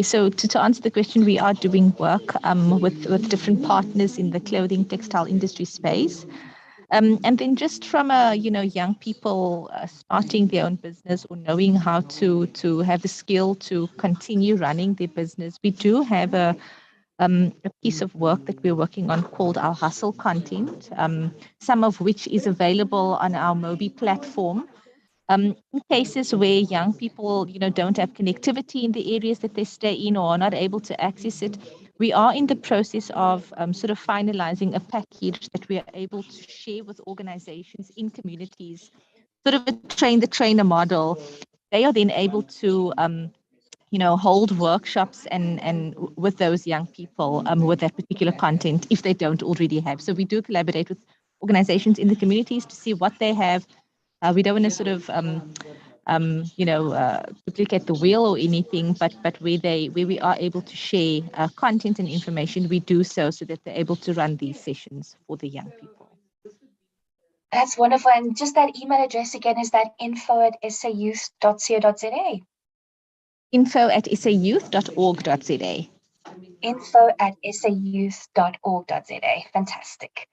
so to answer the question, we are doing work with different partners in the clothing textile industry space. And then just from a young people starting their own business or knowing how to have the skill to continue running their business, we do have a piece of work that we're working on called our Hustle content, some of which is available on our Mobi platform. In cases where young people, don't have connectivity in the areas that they stay in or are not able to access it, we are in the process of sort of finalizing a package that we are able to share with organizations in communities, sort of a train-the-trainer model. They are then able to hold workshops and with those young people with that particular content if they don't already have. So we do collaborate with organizations in the communities to see what they have. We don't want to sort of duplicate the wheel or anything, but where we are able to share content and information, we do so that they're able to run these sessions for the young people. That's wonderful. And just that email address again, is that info@sayouth.co.za? info@sayouth.org.za. info@sayouth.org.za. Fantastic.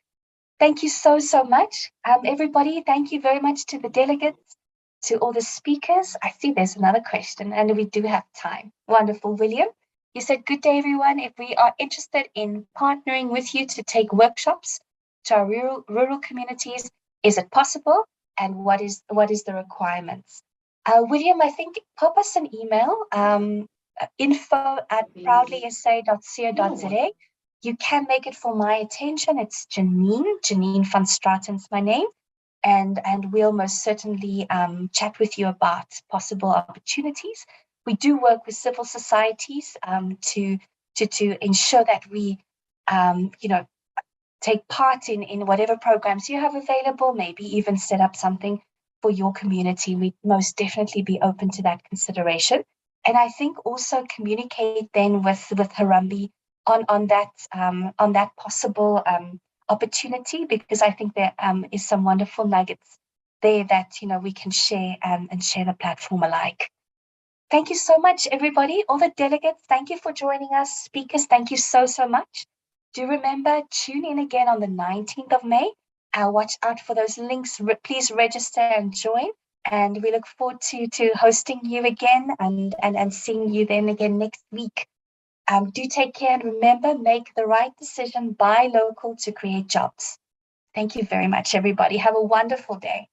Thank you so much. Everybody, thank you very much to the delegates, to all the speakers. I see there's another question and we do have time. Wonderful. William, you said, good day, everyone. If we are interested in partnering with you to take workshops to our rural communities, is it possible? and what is the requirements. William, I think pop us an email, info@proudlysa.co.za. You can make it for my attention. It's Janine van Straten's my name. And we'll most certainly chat with you about possible opportunities. We do work with civil societies to ensure that we, take part in whatever programs you have available, maybe even set up something for your community. We'd most definitely be open to that consideration. And I think also communicate then with Harambee on that possible opportunity, because I think there is some wonderful nuggets there that we can share and share the platform alike. Thank you so much, everybody. All the delegates, thank you for joining us. Speakers, thank you so much. Do remember, tune in again on the 19th of May. Watch out for those links. Please register and join. And we look forward to hosting you again and seeing you then again next week. Do take care, and remember, make the right decision, buy local to create jobs. Thank you very much, everybody. Have a wonderful day.